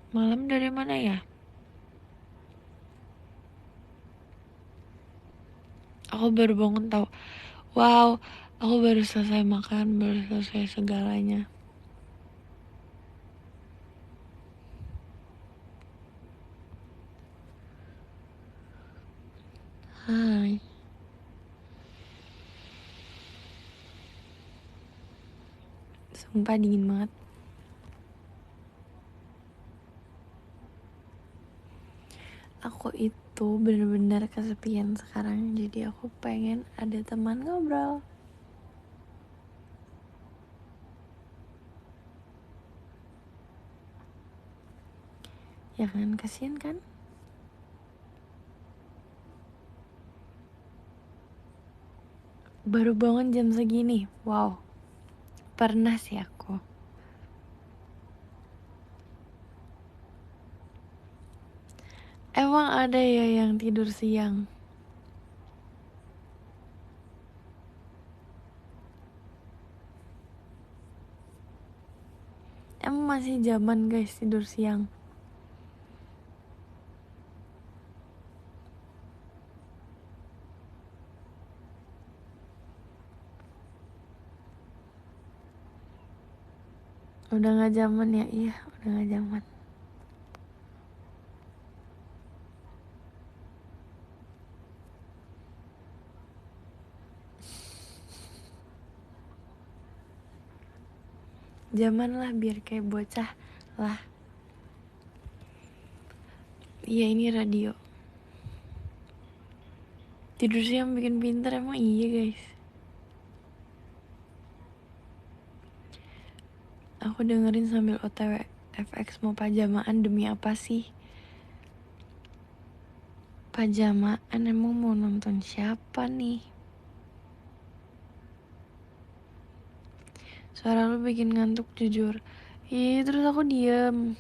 Malam dari mana ya? Aku baru bangun tahu. Wow, aku baru selesai makan, baru selesai segalanya. Hai. Sumpah dingin banget. Aku itu bener-bener kesepian sekarang. Jadi aku pengen ada teman ngobrol. Ya kan, kasihan kan? Baru bangun jam segini. Wow. Pernah sih aku. Emang ada ya yang tidur siang? Emang masih zaman guys tidur siang? Udah gak zaman ya? Iya, udah gak zaman. Zaman lah biar kayak bocah lah. Iya, ini radio. Tidur siang bikin pinter, emang iya guys. Aku dengerin sambil OTW. FX mau pajamaan demi apa sih? Pajamaan emang mau nonton siapa nih? Suara lu bikin ngantuk jujur. Ih, terus aku diem.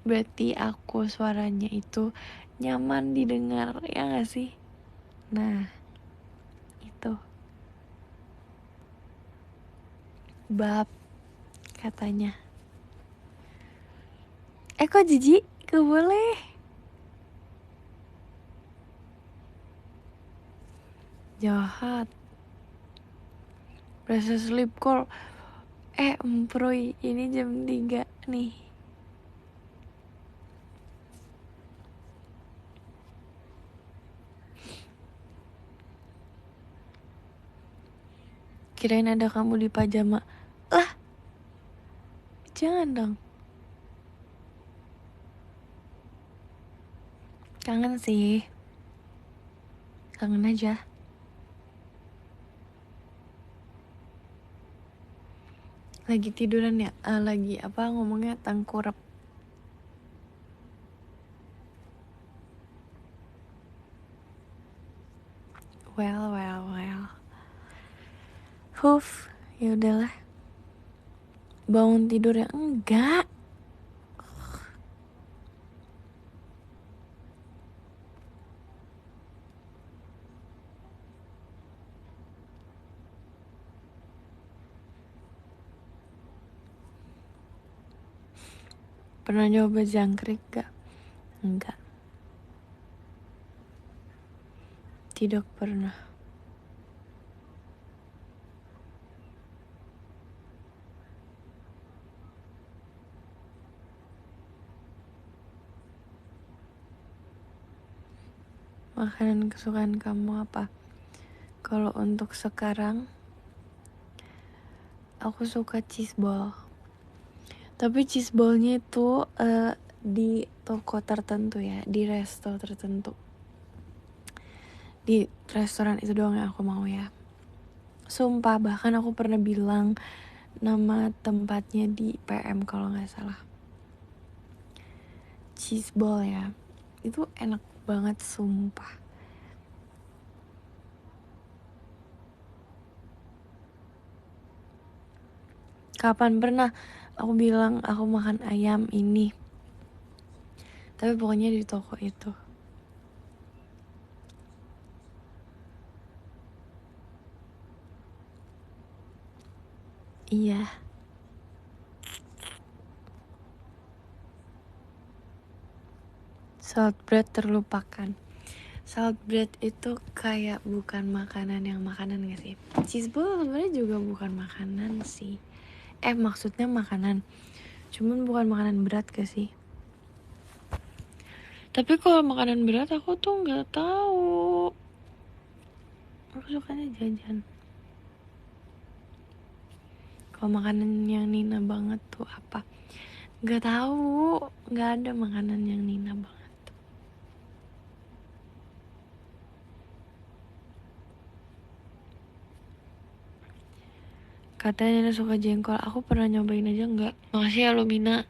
Berarti aku suaranya itu nyaman didengar, ya gak sih? Nah, itu bab katanya. Kok jijik? Gak boleh. Jahat. Berasa sleep call. Emproy, ini jam 3 nih. Kirain ada kamu di pajama. Lah, jangan dong. Kangen sih. Kangen aja. Lagi tiduran ya? Lagi apa ngomongnya tengkurap. Well. Ya udahlah. Bangun tidur ya enggak. Pernah nyoba jangkrik gak? Enggak. Tidak pernah. Makanan kesukaan kamu apa? Kalau untuk sekarang, aku suka cheese ball. Tapi cheese ballnya itu di toko tertentu ya, di resto tertentu. Di restoran itu doang yang aku mau ya. Sumpah, bahkan aku pernah bilang nama tempatnya di PM kalau nggak salah. Cheese ball ya, itu enak banget sumpah. Kapan pernah aku bilang aku makan ayam ini? Tapi pokoknya di toko itu. Iya. Salt bread terlupakan. Salt bread itu kayak bukan makanan yang makanan gak sih? Cheeseball sebenarnya juga bukan makanan sih. Maksudnya makanan. Cuman bukan makanan berat gak sih? Tapi kalau makanan berat aku tuh nggak tahu. Aku sukanya jajan. Kalau makanan yang Nina banget tuh apa? Nggak tahu. Nggak ada makanan yang Nina banget. Katanya Nina suka jengkol. Aku pernah nyobain aja nggak. Makasih ya Lumina.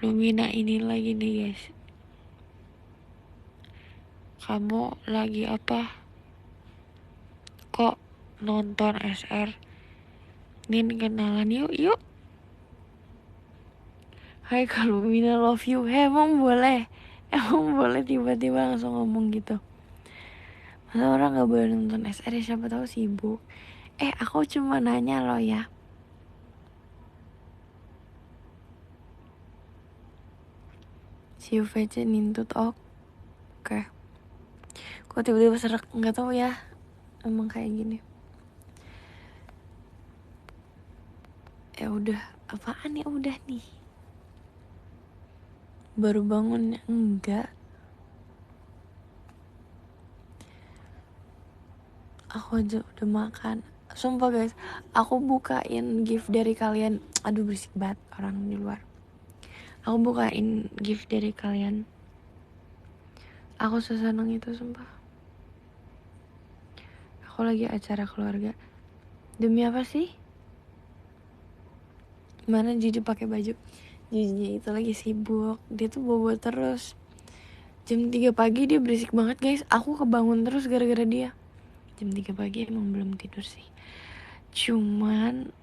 Lumina ini lagi nih guys. Kamu lagi apa? Kok nonton SR? Nin kenalan yuk yuk. Hai Kak Lumina love you. Emang boleh? Emang boleh tiba-tiba langsung ngomong gitu? Masa orang gak boleh nonton SR ya, siapa tahu sibuk. Aku cuma nanya loh ya. Si UVC nintut oke. Kok tiba-tiba serak, nggak tahu ya. Emang kayak gini. Ya udah, apaan ya udah nih. Baru bangun ya? Enggak. Aku aja udah makan. Sumpah guys, aku bukain gift dari kalian. Aduh berisik banget orang di luar. Aku bukain gift dari kalian. Aku seseneng itu sumpah. Aku lagi acara keluarga. Demi apa sih? Mana Juju pakai baju? Jujunya itu lagi sibuk. Dia tuh bobo terus. Jam 3 pagi dia berisik banget guys. Aku kebangun terus gara-gara dia. Jam 3 pagi emang belum tidur sih. Cuman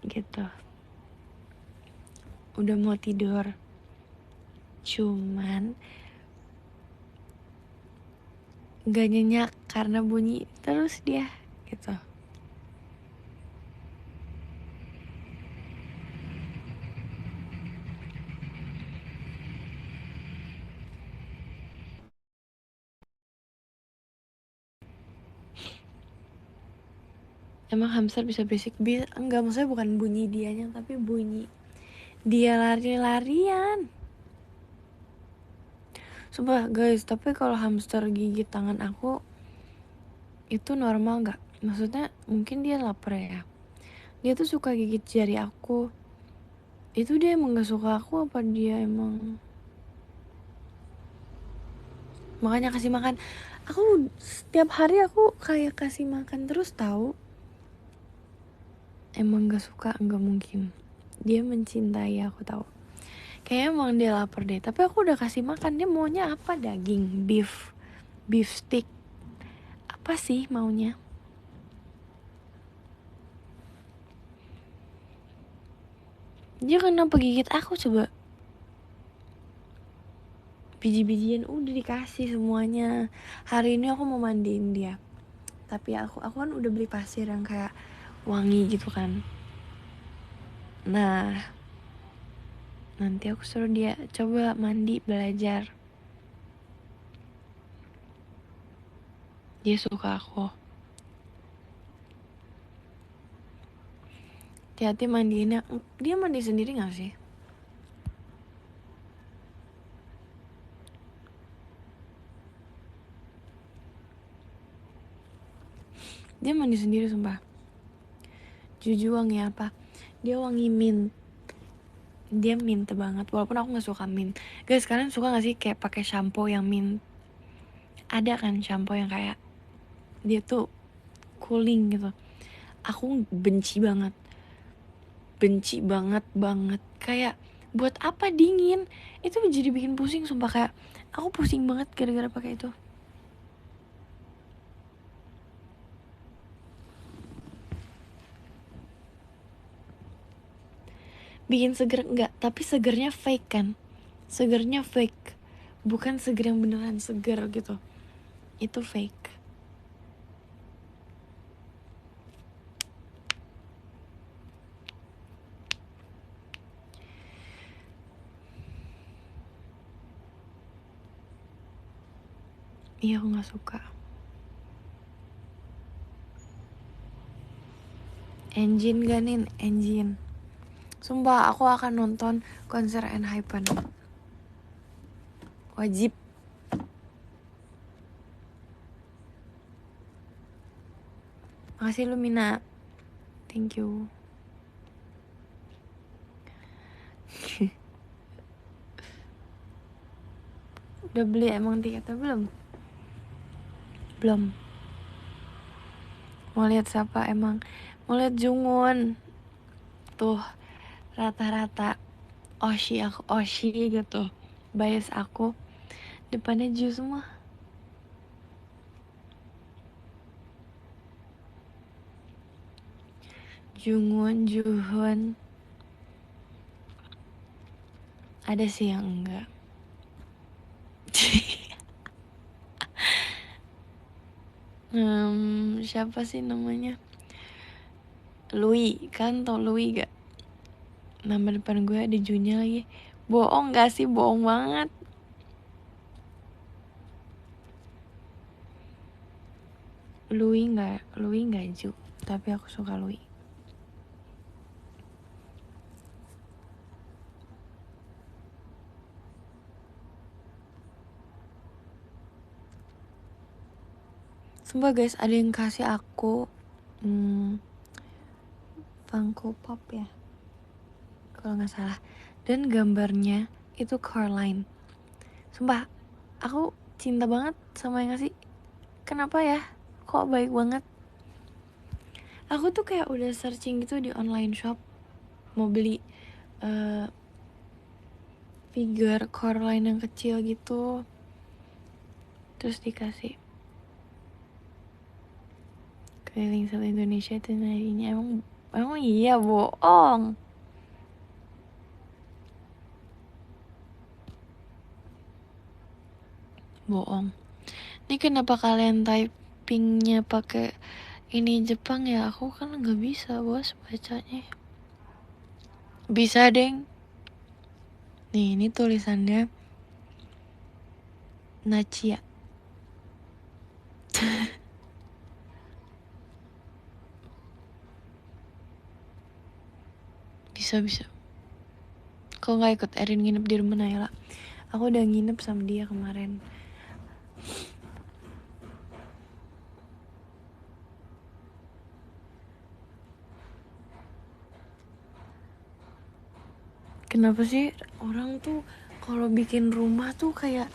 gitu. Udah mau tidur. Cuman gak nyenyak karena bunyi terus dia gitu. Emang hamster bisa berisik? Enggak, maksudnya bukan bunyi dianya, tapi bunyi dia lari-larian. Sumpah guys, tapi kalau hamster gigit tangan aku itu normal nggak? Maksudnya mungkin dia lapar ya. Dia tuh suka gigit jari aku. Itu dia emang gak suka aku apa dia emang? Makanya kasih makan. Aku setiap hari aku kayak kasih makan terus tahu. Emang gak suka, nggak mungkin. Dia mencintai aku tahu. Kayaknya emang dia lapar deh. Tapi aku udah kasih makan. Dia maunya apa? Daging, beef stick. Apa sih maunya? Dia kenapa gigit aku coba? Biji-bijian udah dikasih semuanya. Hari ini aku mau mandiin dia. Tapi aku kan udah beli pasir yang kayak wangi gitu kan. Nah, nanti aku suruh dia coba mandi belajar. Dia suka aku. Hati-hati mandiinnya. Dia mandi sendiri gak sih? Dia mandi sendiri sumpah. Jujur wangi apa? Dia wangi mint. Dia mint banget. Walaupun aku gak suka mint. Guys, kalian suka gak sih kayak pakai shampoo yang mint? Ada kan shampoo yang kayak dia tuh cooling gitu. Aku benci banget. Benci banget banget. Kayak buat apa dingin? Itu jadi bikin pusing sumpah, kayak aku pusing banget gara-gara pakai itu. Bikin seger enggak, tapi segernya fake kan. Segernya fake. Bukan seger yang beneran seger gitu. Itu fake. Iya, aku gak suka. Engine gak nih? Engine. Sumpah aku akan nonton konser ENHYPEN. Wajib. Makasih Lumina. Thank you. Udah beli emang tiketnya belum? Belum. Mau lihat siapa emang? Mau lihat Jungwon. Tuh, rata-rata Oshi gitu. Bias aku. Depannya Ju semua. Jungwon, Juhon. Ada sih yang enggak. Siapa sih namanya? Louis, kan tau Louis gak? Nama depan gue ada Junya lagi. Bohong gak sih? Bohong banget. Louis gak Ju. Tapi aku suka Louis. Sumpah guys, ada yang kasih aku Funko Pop ya, kalau nggak salah. Dan gambarnya itu Coraline. Sumpah, aku cinta banget sama yang ngasih. Kenapa ya? Kok baik banget? Aku tuh kayak udah searching gitu di online shop, mau beli figure Coraline yang kecil gitu. Terus dikasih keliling satu Indonesia itu narinya. Emang iya, bohong. Bohong. Ini kenapa kalian typingnya pakai ini Jepang ya? Aku kan nggak bisa bos bacanya. Bisa deng. Nih, ini tulisannya Nachia. Bisa. Kau nggak ikut Erin nginep di rumah Naila? Aku udah nginep sama dia kemarin. Kenapa sih orang tuh kalau bikin rumah tuh kayak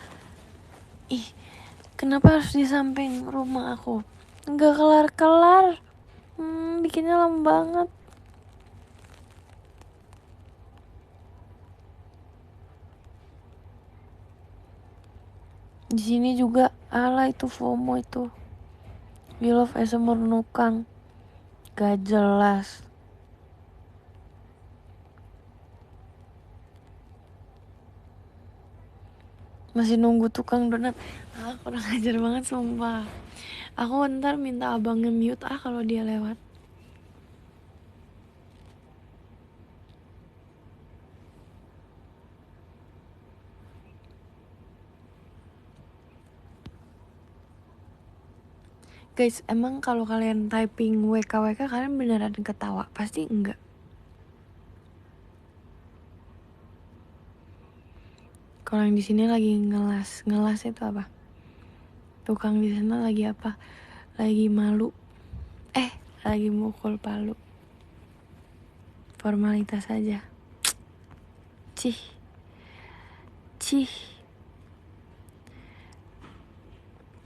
kenapa harus di samping rumah aku? Nggak kelar-kelar. Bikinnya lama banget. Di sini juga ala itu FOMO itu. We love ASMR Nukang. Gak jelas. Masih nunggu tukang donat. Kurang ajar banget sumpah. Aku ntar minta abangnya mute kalau dia lewat. Guys, emang kalau kalian typing WKWK kalian beneran ketawa? Pasti enggak. Kalau yang di sini lagi ngelas itu apa? Tukang di sana lagi apa? Lagi malu. Lagi mukul palu. Formalitas aja. Cih.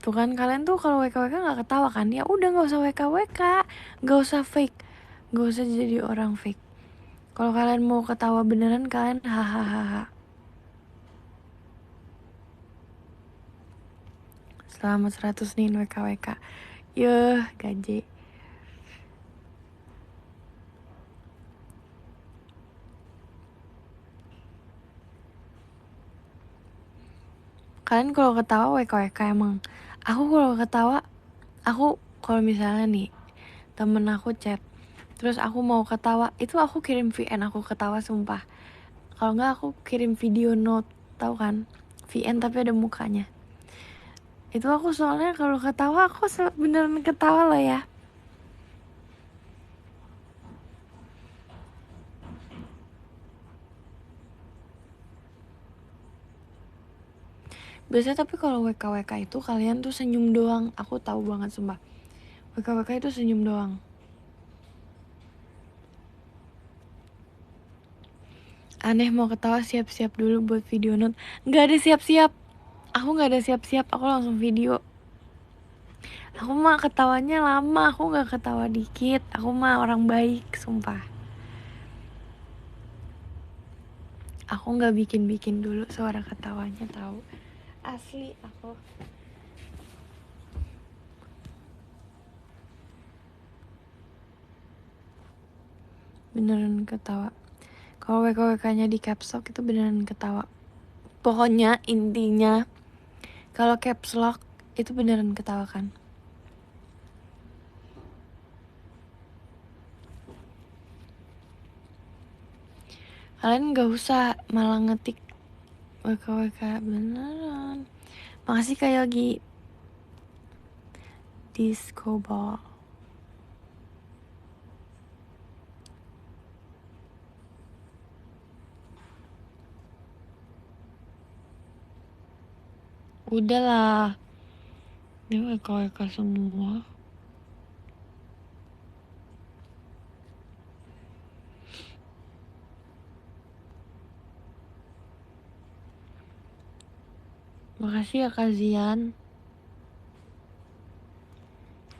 Tuh kan kalian tuh kalau WKWK nggak ketawa kan? Ya udah nggak usah WKWK, nggak usah fake, nggak usah jadi orang fake. Kalau kalian mau ketawa beneran kalian hahaha. Selamat 100 nih WKWK. Yuh, gaje. Kalian kalau ketawa WKWK emang. Aku kalau ketawa, kalau misalnya nih temen aku chat, terus aku mau ketawa, itu aku kirim VN aku ketawa sumpah. Kalau nggak aku kirim video note, tahu kan? VN tapi ada mukanya. Itu aku soalnya kalau ketawa aku beneran ketawa loh ya. Biasanya tapi kalau WKWK itu kalian tuh senyum doang. Aku tahu banget sumpah. WKWK itu senyum doang. Aneh mau ketawa siap-siap dulu buat video note. Nggak ada siap-siap. Aku nggak ada siap-siap. Aku langsung video. Aku mah ketawanya lama. Aku nggak ketawa dikit. Aku mah orang baik sumpah. Aku nggak bikin-bikin dulu suara ketawanya tahu. Asli aku. Beneran ketawa. Kalau WKWK-nya di caps lock itu beneran ketawa. Pokoknya intinya kalau caps lock itu beneran ketawa kan. Kalian gak usah malah ngetik WKWK beneran. Makasih Kak Yogi. Disco ball. Udahlah. Ini WKWK semua. Makasih ya Kak Zian.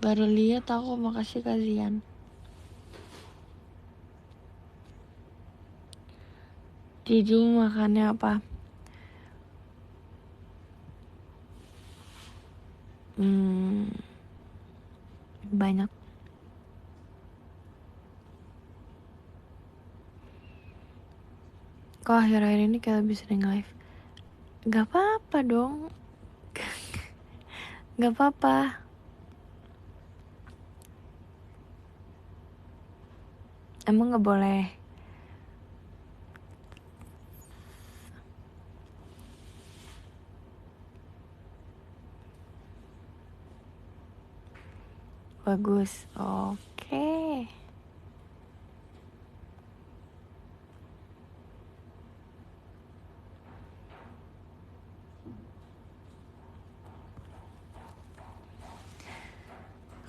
Baru lihat aku, makasih Kak Zian. Jiju makannya apa? Banyak. Kok akhir-akhir ini kayak lebih sering live? Gak apa-apa dong. Gak apa-apa. Emang gak boleh? Bagus. Oke.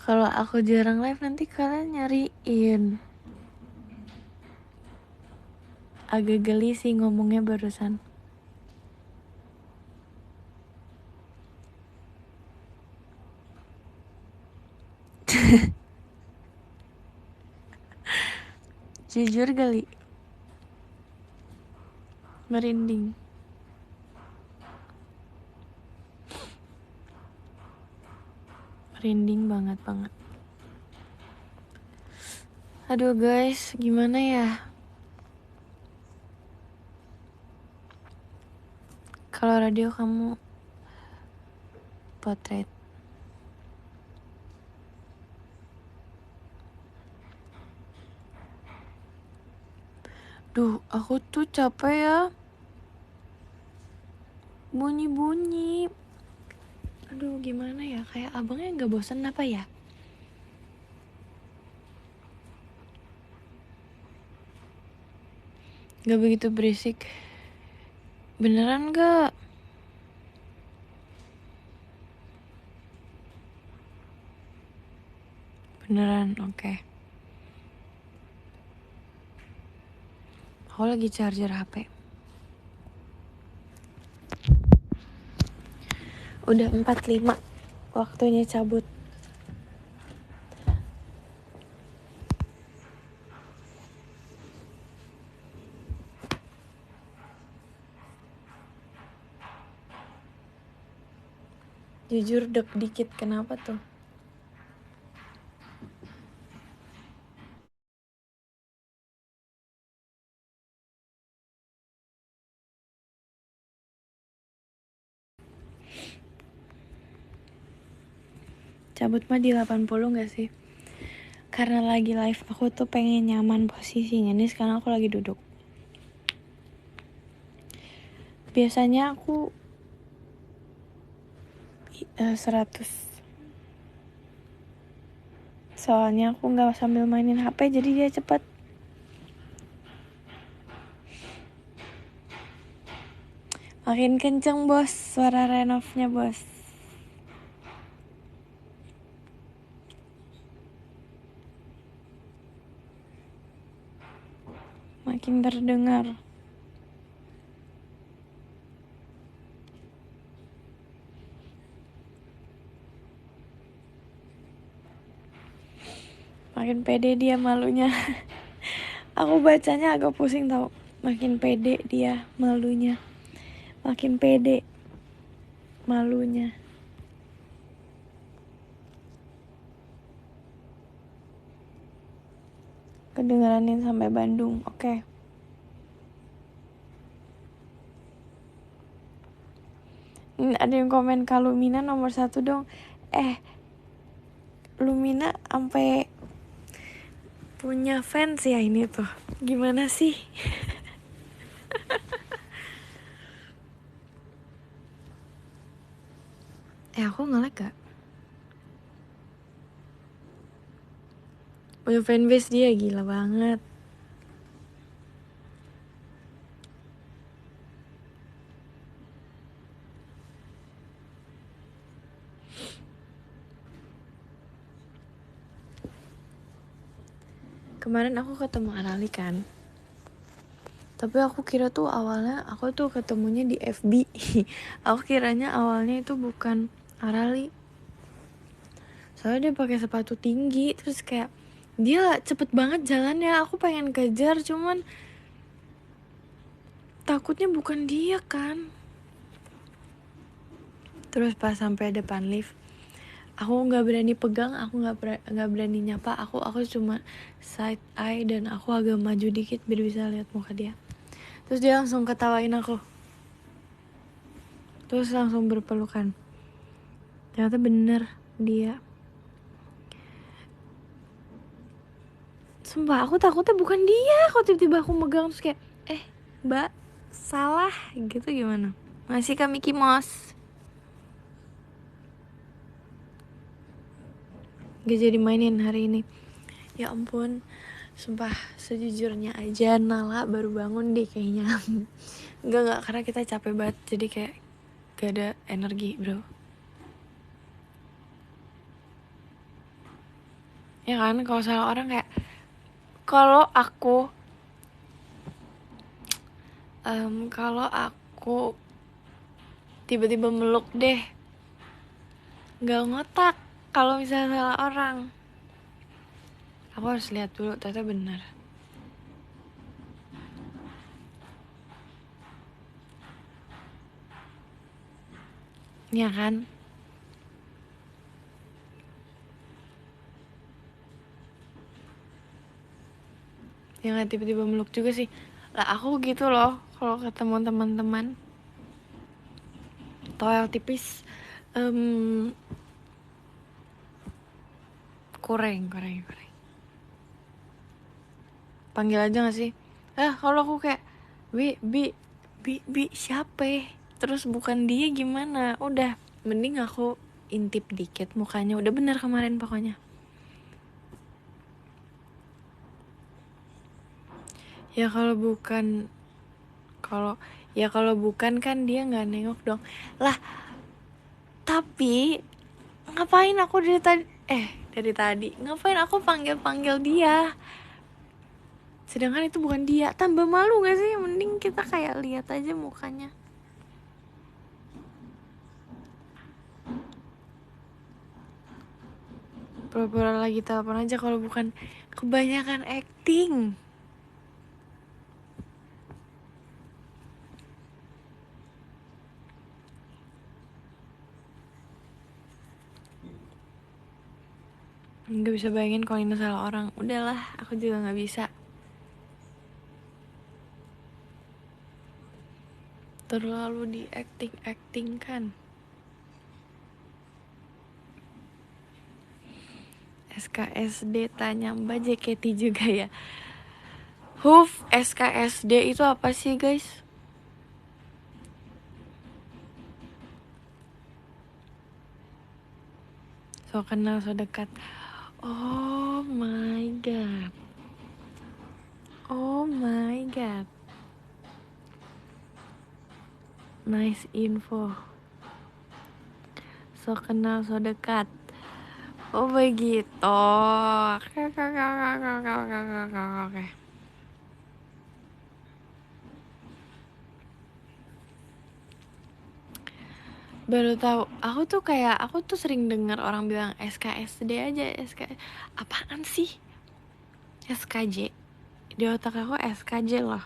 Kalau aku jarang live nanti kalian nyariin. Agak geli sih ngomongnya barusan. Jujur geli. Merinding. Merinding banget. Aduh guys, gimana ya? Kalau radio kamu potret. Duh, aku tuh capek ya. Bunyi-bunyi. Aduh, gimana ya? Kayak abangnya gak bosan apa ya? Gak begitu berisik. Beneran gak? Beneran, oke. Aku lagi charger HP. Udah 45. Waktunya cabut. Jujur deg dikit, kenapa tuh? Cabut mah di 80 gak sih? Karena lagi live aku tuh pengen nyaman posisinya. Nih sekarang aku lagi duduk. Biasanya aku 100. Soalnya aku nggak sambil mainin HP jadi dia cepet. Makin kenceng bos suara renovnya bos. Makin terdengar. Makin pede dia malunya. Aku bacanya agak pusing tau. Makin pede dia malunya. Makin pede malunya. Kedengeranin sampai Bandung. Oke. Ada yang komen Kak Lumina nomor 1 dong. Lumina sampai punya fans ya ini tuh. Gimana sih? Aku nge-like gak? Punya fanbase dia gila banget. Kemarin aku ketemu Arali kan. Tapi aku kira tuh awalnya aku tuh ketemunya di FB. Aku kiranya awalnya itu bukan Arali. Soalnya dia pakai sepatu tinggi, terus kayak dia cepet banget jalannya. Aku pengen kejar cuman takutnya bukan dia kan. Terus pas sampai depan lift, aku nggak berani pegang, aku nggak berani nyapa, aku cuma side eye dan aku agak maju dikit biar bisa lihat muka dia. Terus dia langsung ketawain aku, terus langsung berpelukan. Ternyata bener dia. Sumpah aku takutnya bukan dia. Kok tiba-tiba aku megang terus kayak mbak salah gitu gimana? Masih kami Kimos. Gak jadi mainin hari ini. Ya ampun, sumpah sejujurnya aja Nala baru bangun deh kayaknya. Enggak, karena kita capek banget jadi kayak gak ada energi bro. Ya kan, kalau salah orang kayak kalau aku tiba-tiba meluk deh, nggak ngotak. Kalau misalnya salah orang, aku harus lihat dulu ternyata benar. Ya kan? Ya nggak tiba-tiba meluk juga sih. Lah aku gitu loh kalau ketemu teman-teman. Toel tipis, kurang. Panggil aja nggak sih? Kalau aku kayak bi siapa? Terus bukan dia gimana? Udah, mending aku intip dikit mukanya. Udah bener kemarin pokoknya. Ya kalau bukan kan dia nggak nengok dong. Lah, tapi ngapain aku dari tadi ngapain aku panggil dia? Sedangkan itu bukan dia. Tambah malu gak sih? Mending kita kayak lihat aja mukanya. Pura-pura lagi telepon aja kalau bukan. Kebanyakan acting. Gak bisa bayangin kalau ini salah orang. Udahlah, aku juga gak bisa. Terlalu di acting kan. SKSD tanya Mbak JKT juga ya. SKSD itu apa sih guys? So kenal so dekat. Oh my god. Oh my god. Nice info. So kenal so dekat. Oh begitu. Oke. Baru tahu. Aku tuh sering dengar orang bilang SKSD aja, SK. Apaan sih? SKJ. Di otak aku SKJ loh.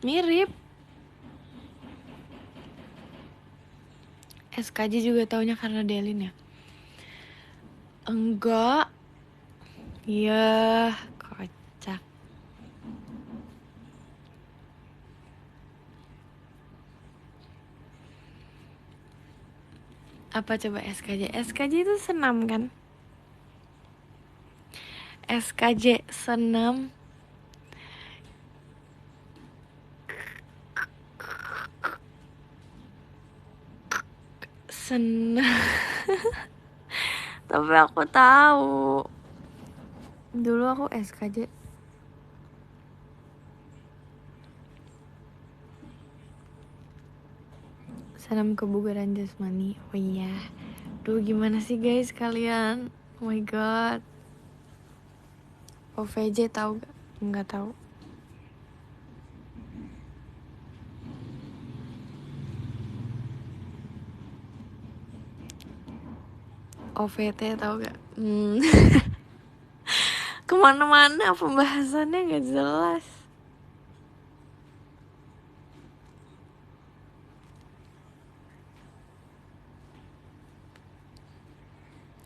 Mirip. SKJ juga taunya karena Delin ya. Enggak. Iya, kocak. Apa coba SKJ? SKJ itu senam kan? SKJ senam. Senam. Tapi aku tahu. Dulu aku SKJ. Senam kebugaran jasmani. Oh iya. Duh gimana sih guys kalian? Oh my god. OVJ tahu gak? Enggak tahu. OVT tahu gak? Kemana-mana pembahasannya gak jelas.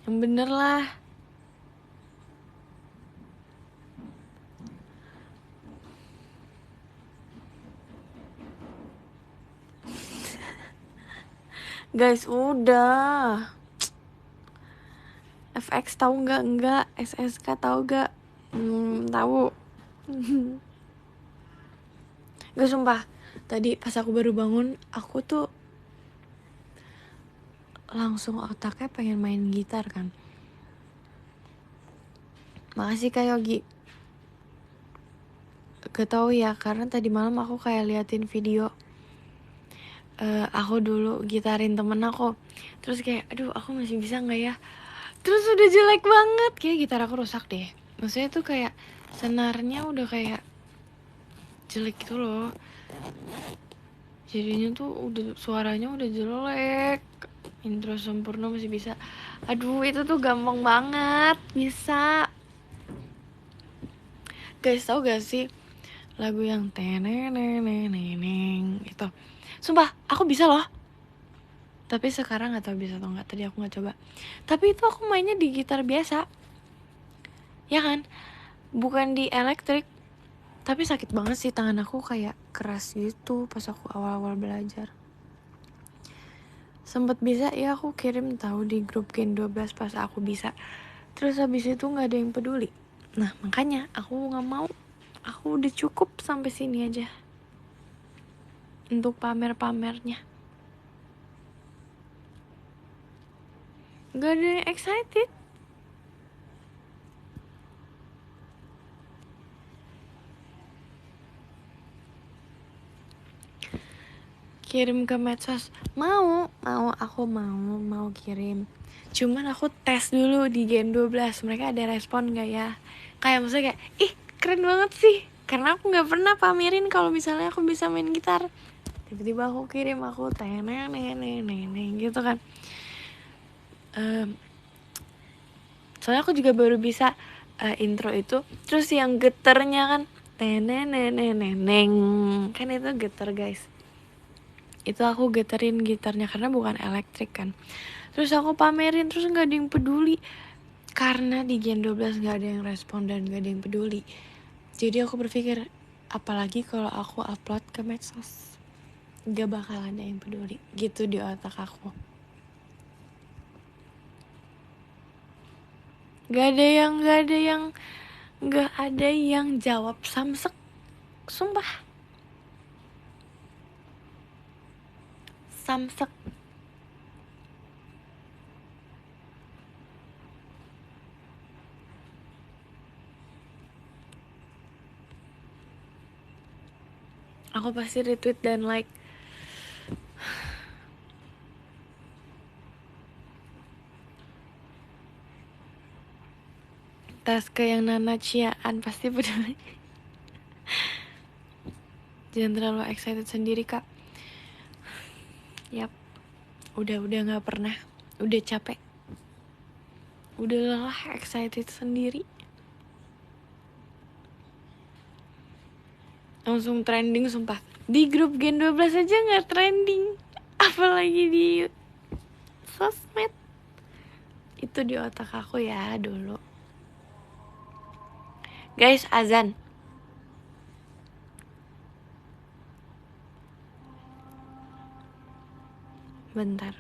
Yang bener lah. Guys udah. FX tahu nggak? Enggak. SSK tahu nggak? Tahu. Gak sumpah. Tadi pas aku baru bangun, aku tuh langsung otaknya pengen main gitar kan. Makasih Kak Yogi. Gak tau ya, karena tadi malam aku kayak liatin video aku dulu gitarin temen aku. Terus kayak, aduh aku masih bisa gak ya? Terus udah jelek banget, kayak gitar aku rusak deh. Maksudnya tuh kayak senarnya udah kayak jelek gitu loh. Jadinya tuh udah suaranya udah jelek. Intro sempurna masih bisa. Aduh itu tuh gampang banget bisa. Guys tau gak sih lagu yang teneneneneneng itu? Sumpah aku bisa loh. Tapi sekarang gak tahu bisa atau enggak. Tadi aku gak coba. Tapi itu aku mainnya di gitar biasa. Ya kan? Bukan di elektrik. Tapi sakit banget sih tangan aku kayak keras gitu pas aku awal-awal belajar. Sempet bisa ya aku kirim tahu di grup Gen 12 pas aku bisa. Terus habis itu gak ada yang peduli. Nah makanya aku gak mau. Aku udah cukup sampai sini aja. Untuk pamer-pamernya. Gak ada yang excited. Kirim ke medsos. Aku mau kirim. Cuman aku tes dulu di Gen 12. Mereka ada respon gak ya? Kayak maksudnya kayak, ih keren banget sih. Karena aku gak pernah pamerin kalau misalnya aku bisa main gitar. Tiba-tiba aku kirim, aku teneneneneneng gitu kan. Soalnya aku juga baru bisa intro itu. Terus yang getarnya kan teneneneneneng. Kan itu getar guys. Itu aku getarin gitarnya karena bukan elektrik kan. Terus aku pamerin, terus gak ada yang peduli. Karena di Gen 12 gak ada yang respon dan gak ada yang peduli. Jadi aku berpikir, apalagi kalau aku upload ke medsos, gak bakal ada yang peduli. Gitu di otak aku. Gak ada yang jawab samsek. Sumpah. Samsek. Aku pasti retweet dan like. Tas ke yang Nana Ciaan pasti peduli. Jangan terlalu excited sendiri, Kak. Yap. Udah gak pernah. Udah capek. Udah lelah excited sendiri. Langsung trending sumpah. Di grup Gen 12 aja gak trending. Apalagi di sosmed. Itu di otak aku ya dulu. Guys, azan. Bentar.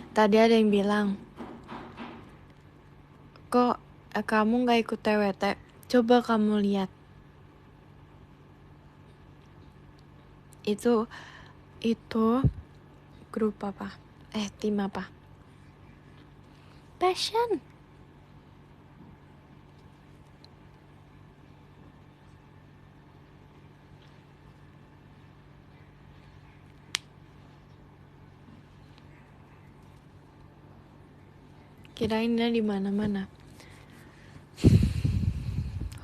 Tadi ada yang bilang, kok kamu gak ikut TWT? Coba kamu lihat. Itu grup apa? Tim apa? Passion. Kirain dia di mana-mana.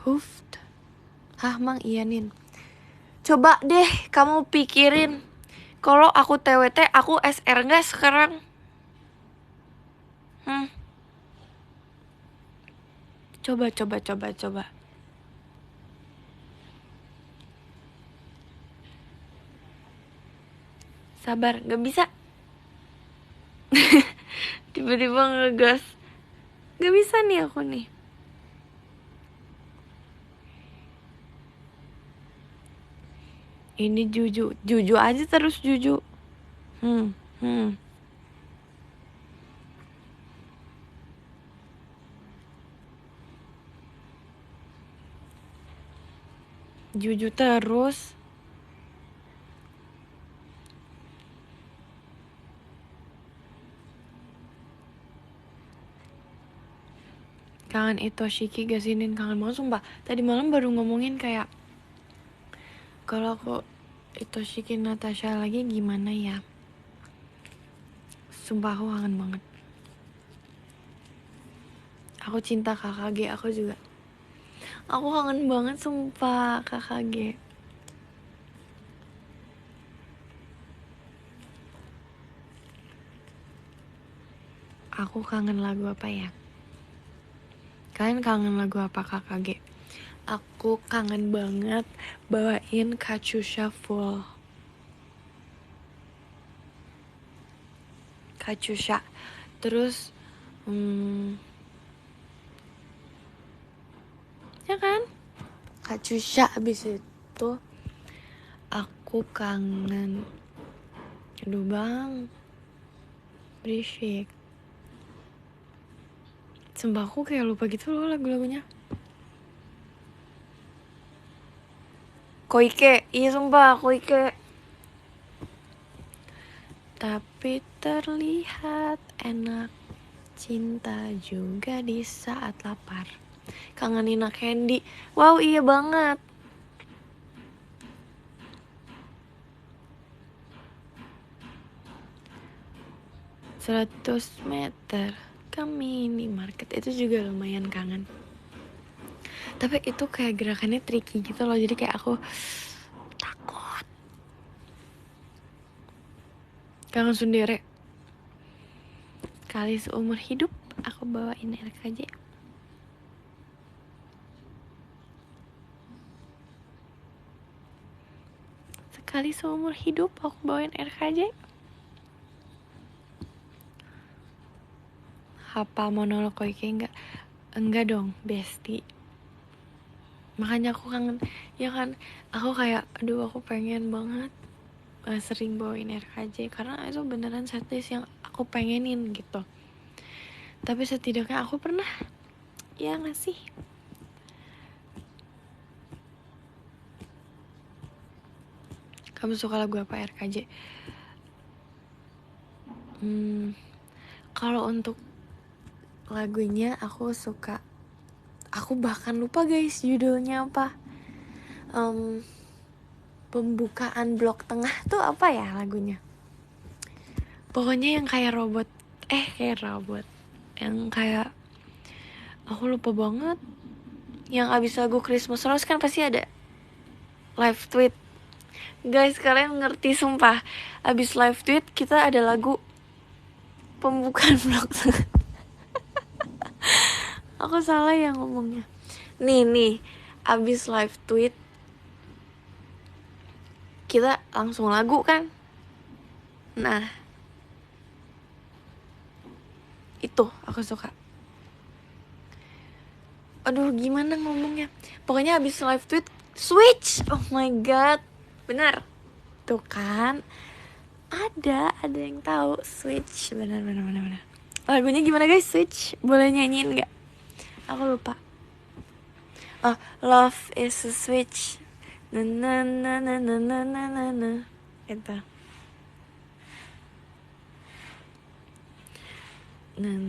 Huft. Hah, Mang Iyanin. Coba deh kamu pikirin. Kalau aku TWT, aku SR nggak sekarang? Coba. Sabar, nggak bisa. Tiba-tiba ngegas. Nggak bisa nih aku nih. Ini Juju aja terus Juju. Juju terus. Kangen Itoshiki Gasinin, kangen banget sumpah. Tadi malam baru ngomongin kayak kalau aku Itoshiki Natasha lagi gimana ya. Sumpah aku kangen banget. Aku cinta KKG, aku juga. Aku kangen banget sumpah KKG. Aku kangen lagu apa ya? Kalian kangen lagu apa KKG? Aku kangen banget bawain Katyusha full. Katyusha. Terus ya kan? Katyusha. Abis itu aku kangen, aduh bang, berisik. Sumpah aku kayak lupa gitu loh lagu-lagunya. Koike, iya sumpah Koike. Tapi terlihat enak, cinta juga di saat lapar. Kangen Nina Candy. Wow, iya banget. "100 meter ke minimarket" itu juga lumayan kangen. Tapi itu kayak gerakannya tricky gitu loh, jadi kayak aku takut. Kangen Sundere. Kali seumur hidup aku bawain RKJ. Sekali seumur hidup aku bawain RKJ. Hafal monolog Koike enggak? Enggak dong, Besti. Makanya aku kangen. Ya kan, aku kayak aduh aku pengen banget sering bawain RKJ karena itu beneran setlist yang aku pengenin gitu. Tapi setidaknya aku pernah, ya nggak sih? Kamu suka lagu apa RKJ? Kalau untuk lagunya aku suka, aku bahkan lupa guys judulnya apa. Pembukaan blok tengah tuh apa ya lagunya? Pokoknya yang kayak robot, yang kayak aku lupa banget. Yang abis lagu Christmas Rose kan pasti ada live tweet. Guys, kalian ngerti sumpah. Abis live tweet kita ada lagu pembukaan blog. Aku salah ya ngomongnya. Nih, abis live tweet kita langsung lagu kan. Nah, itu aku suka. Aduh, gimana ngomongnya? Pokoknya abis live tweet switch. Oh my god, benar. Tuh kan, ada yang tahu switch. Benar. Lagunya gimana guys? Switch, boleh nyanyiin nggak? Aku lupa. Oh, love is a switch. Na itu. Na.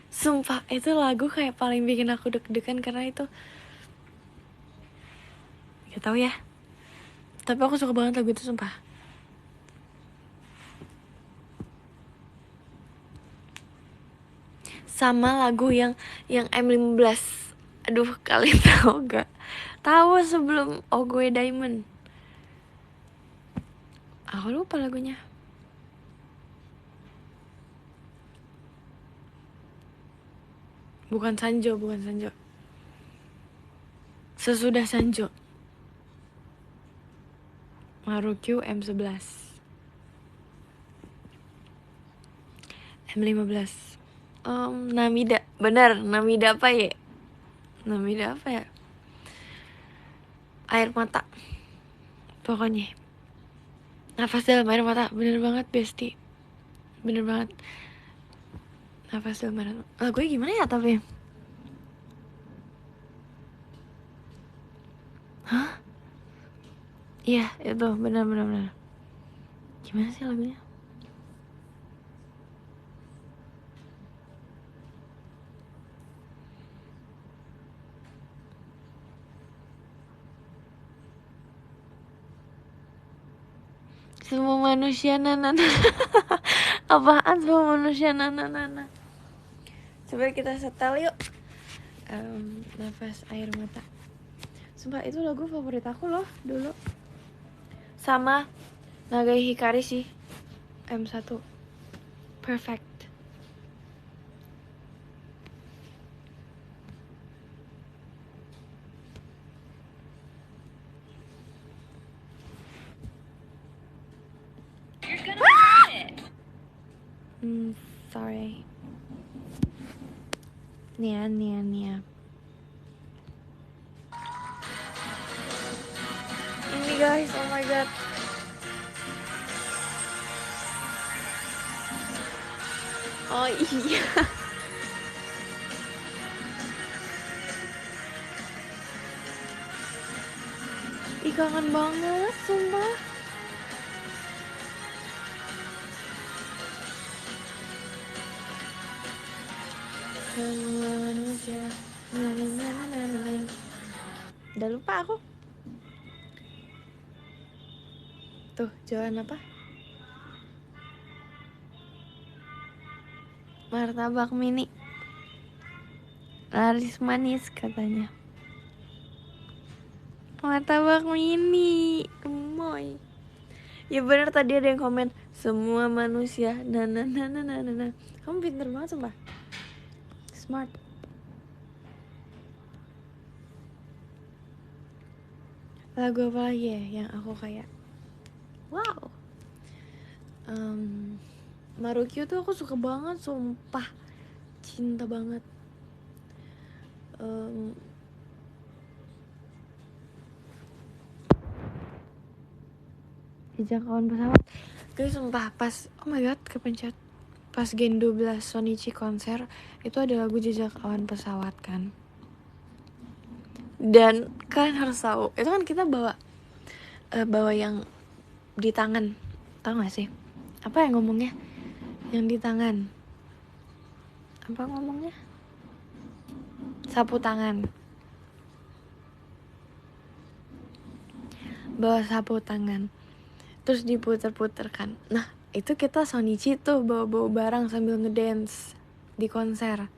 Sumpah itu lagu kayak paling bikin aku deg-degan karena itu gak tahu ya. Tapi aku suka banget lagu itu sumpah. Sama lagu yang M15. Aduh, kalian tahu gak? Tahu sebelum Oh Gue Diamond. Aku lupa lagunya. Bukan Sanjo. Sesudah Sanjo. Marukyu M11. M15. Namida. Benar, Namida apa ya? Air mata. Pokoknya. Nafas dalam air mata. Bener banget, Besti. Bener banget. Nafas dalam air mata. Lagunya gimana ya tapi? Hah? Iya, itu bener. Gimana sih lagunya? Semua manusia nana. Apaan semua manusia nana? Coba kita setel yuk. Nafas air mata. Sumpah itu lagu favorit aku loh dulu. Sama Nagai Hikari sih. M1 Perfect. Sorry. Nia. Ini guys, oh my god. Oh iya. Ih kangen banget, sumpah. Semua manusia. Udah lupa aku. Tuh, jualan apa? Martabak mini. Laris manis katanya. Martabak mini. Gemoy. Ya bener tadi ada yang komen semua manusia. Nah. Kamu pinter banget sumpah. Smart. Lagu apa lagi ya yang aku kayak wow. Marukyu tuh aku suka banget, sumpah cinta banget. Jejak kawan pesawat guys, sumpah pas oh my god kepencet pas Gen 12 Sonichi konser itu ada lagu Jejak Awan Pesawat kan. Dan kalian harus tahu itu kan kita bawa yang di tangan, tau gak sih apa yang ngomongnya yang di tangan, apa ngomongnya, sapu tangan, bawa sapu tangan terus diputer-puter kan. Nah itu kita Sonichi tuh bawa barang sambil ngedance di konser.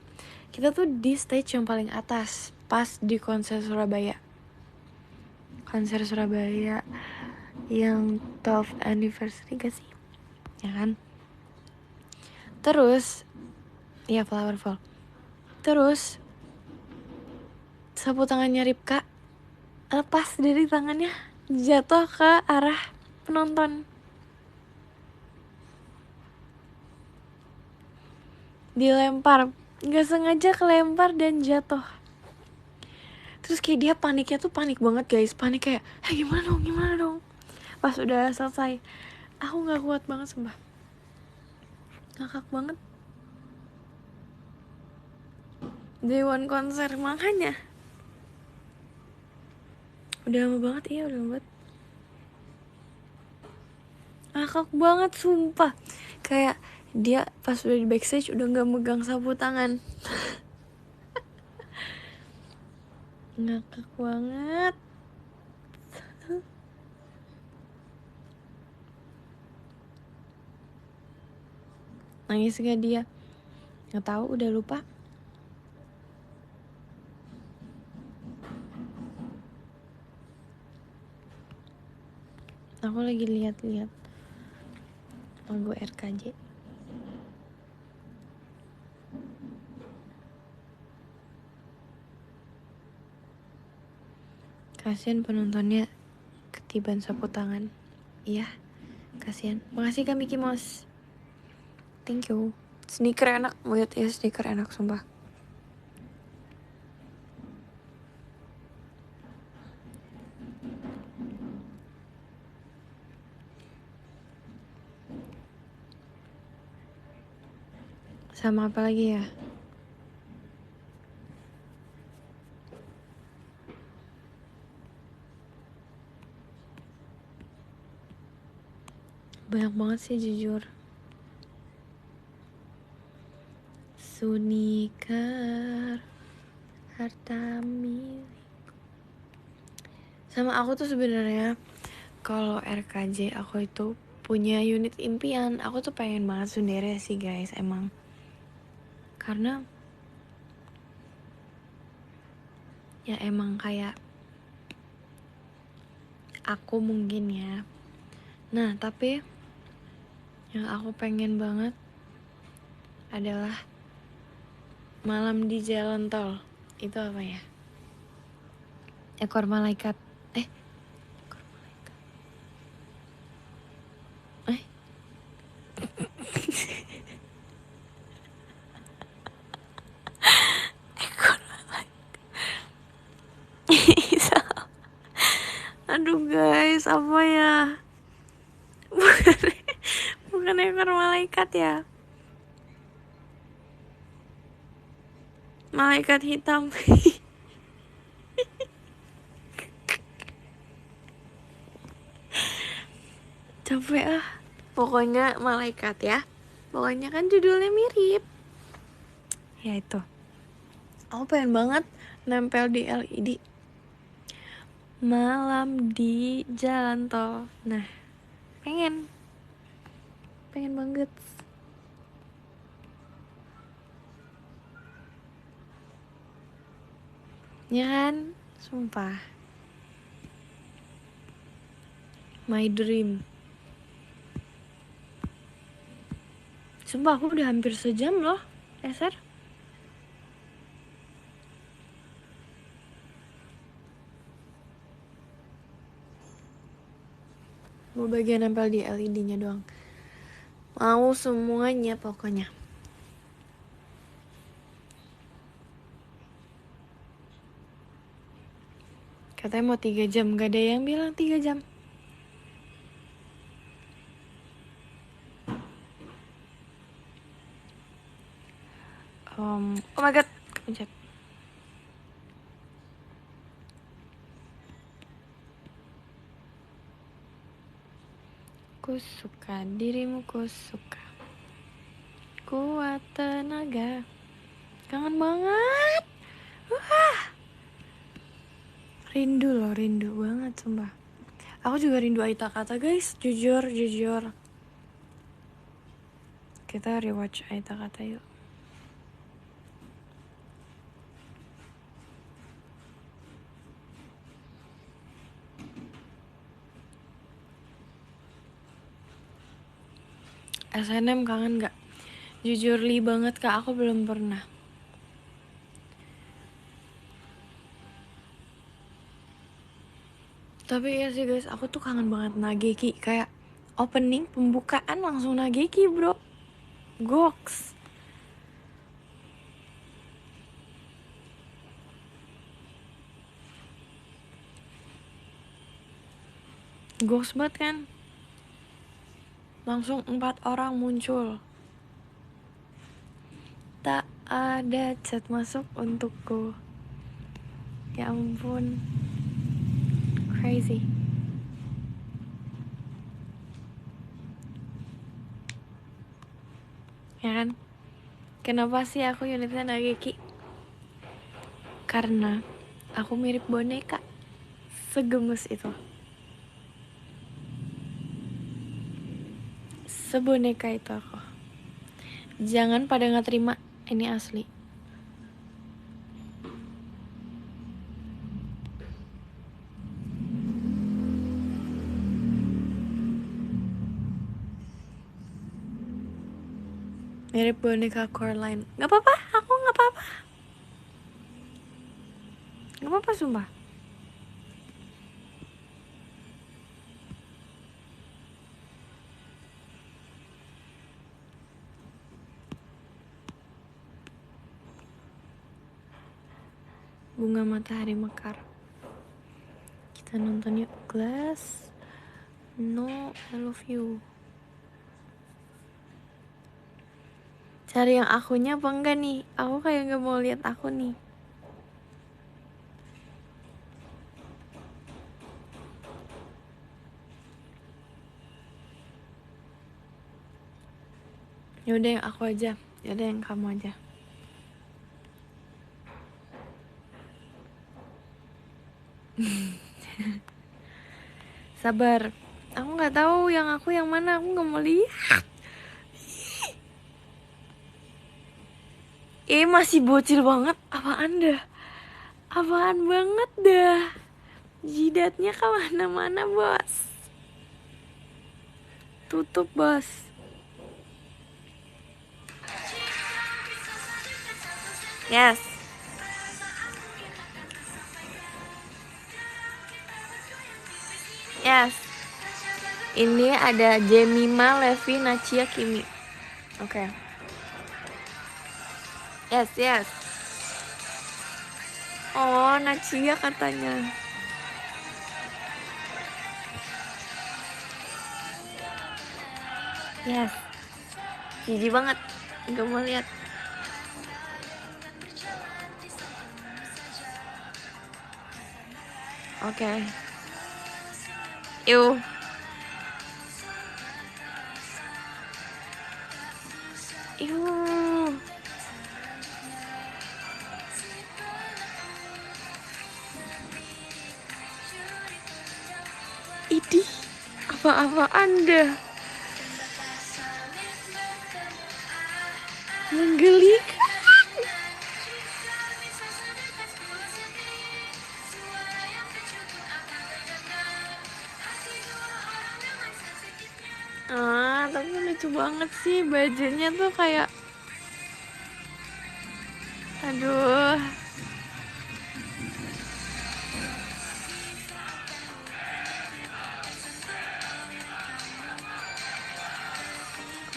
Kita tuh di stage yang paling atas pas di konser Surabaya yang 12th anniversary gak sih? Ya kan? Terus ya Flowerful. Terus sapu tangannya Ripka lepas dari tangannya, jatuh ke arah penonton. Dilempar, gak sengaja kelempar dan jatuh. Terus kayak dia paniknya tuh panik banget guys. Panik kayak, gimana dong. Pas udah selesai, aku gak kuat banget sumpah. Ngakak banget. Dewan konser, makanya udah lama banget, udah lama banget. Ngakak banget sumpah. Kayak dia pas udah di backstage udah gak megang sapu tangan. Ngakak banget. Nangis gak dia? Gak tahu, udah lupa. Aku lagi lihat-lihat lagu RKJ. Kasian penontonnya ketiban sapu tangan. Iya, kasian. Makasih Kak Mickey Mouse. Thank you. Sneaker enak, lihat ya, sneaker enak sumpah. Sama apa lagi ya? Banyak banget sih jujur. Sunikar harta milik. Sama aku tuh sebenarnya kalau RKJ aku itu punya unit impian. Aku tuh pengen banget Sundere sih guys, emang. Karena ya emang kayak aku mungkin ya. Nah, tapi yang aku pengen banget adalah malam di jalan tol. Itu apa ya? Ekor malaikat. Ekor malaikat. Eh, ekor malaikat. Aduh guys, apa ya? Bukan ekor malaikat ya. Malaikat hitam. Capek ah. Pokoknya malaikat ya. Pokoknya kan judulnya mirip. Ya itu. Aku pengen banget nempel di LED. Malam di jalan tol. Nah, pengen banget. Ya kan? Sumpah. My dream. Sumpah aku udah hampir sejam loh, Eser. Mau bagian nempel di LED-nya doang. Mau semuanya pokoknya. Katanya mau 3 jam, gak ada yang bilang 3 jam. Oh my god, kepencet. Ku suka dirimu, ku suka. Kuat tenaga. Kangen banget. Rindu loh, rindu banget sumpah. Aku juga rindu Aita Kata guys, jujur. Kita rewatch Aita Kata yuk. SNM kangen gak? Jujur li banget kak, aku belum pernah. Tapi ya sih guys, aku tuh kangen banget Nageki. Kayak opening, pembukaan langsung Nageki bro. Goks. Goks banget kan? Langsung 4 orang muncul. Tak ada chat masuk untukku. Ya ampun. Crazy. Ya kan? Kenapa sih aku unitnya Nageki? Karena aku mirip boneka. Segemes itu. Seboneka itu aku. Jangan pada gak terima, ini asli. Mirip boneka Coraline. Gak apa-apa, aku gak apa-apa. Gak apa-apa sumpah. Bunga matahari mekar. Kita nonton yuk. Glass. No, I love you. Cari yang akunya apa enggak nih? Aku kayak gak mau lihat aku nih. Yaudah yang aku aja. Yaudah yang kamu aja. Sabar. Aku nggak tahu yang aku yang mana, aku nggak mau lihat. Masih bocil banget. Apaan dah? Apaan banget dah? Jidatnya kemana-mana bos. Tutup bos. Yes. Yes. Ini ada Jemima, Levi, Nachia, Kimi. Oke. Yes, yes. Oh, Nachia katanya. Yes. Jijik banget. Gak mau lihat. Oke. Yuk. Yuk. Idih. Apa-apa Anda? Menggelikan. Tapi lucu banget sih bajunya tuh kayak, aduh.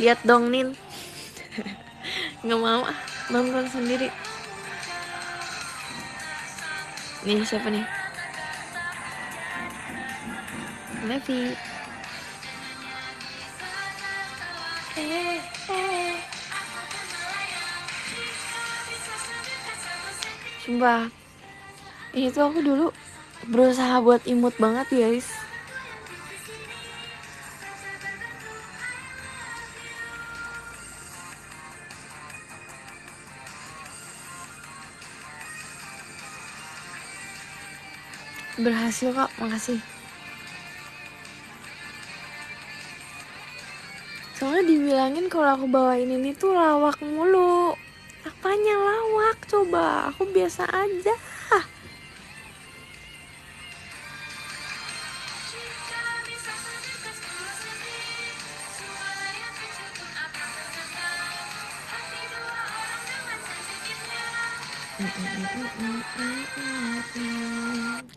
Lihat dong Nin. Nggak mau ah, nonton sendiri. Nih siapa nih? Levi. Sumpah, ini tuh aku dulu berusaha buat imut banget guys. Berhasil kok, makasih. Soalnya dibilangin kalau aku bawain ini tuh lawak mulu. Apanya lawak coba? Aku biasa aja.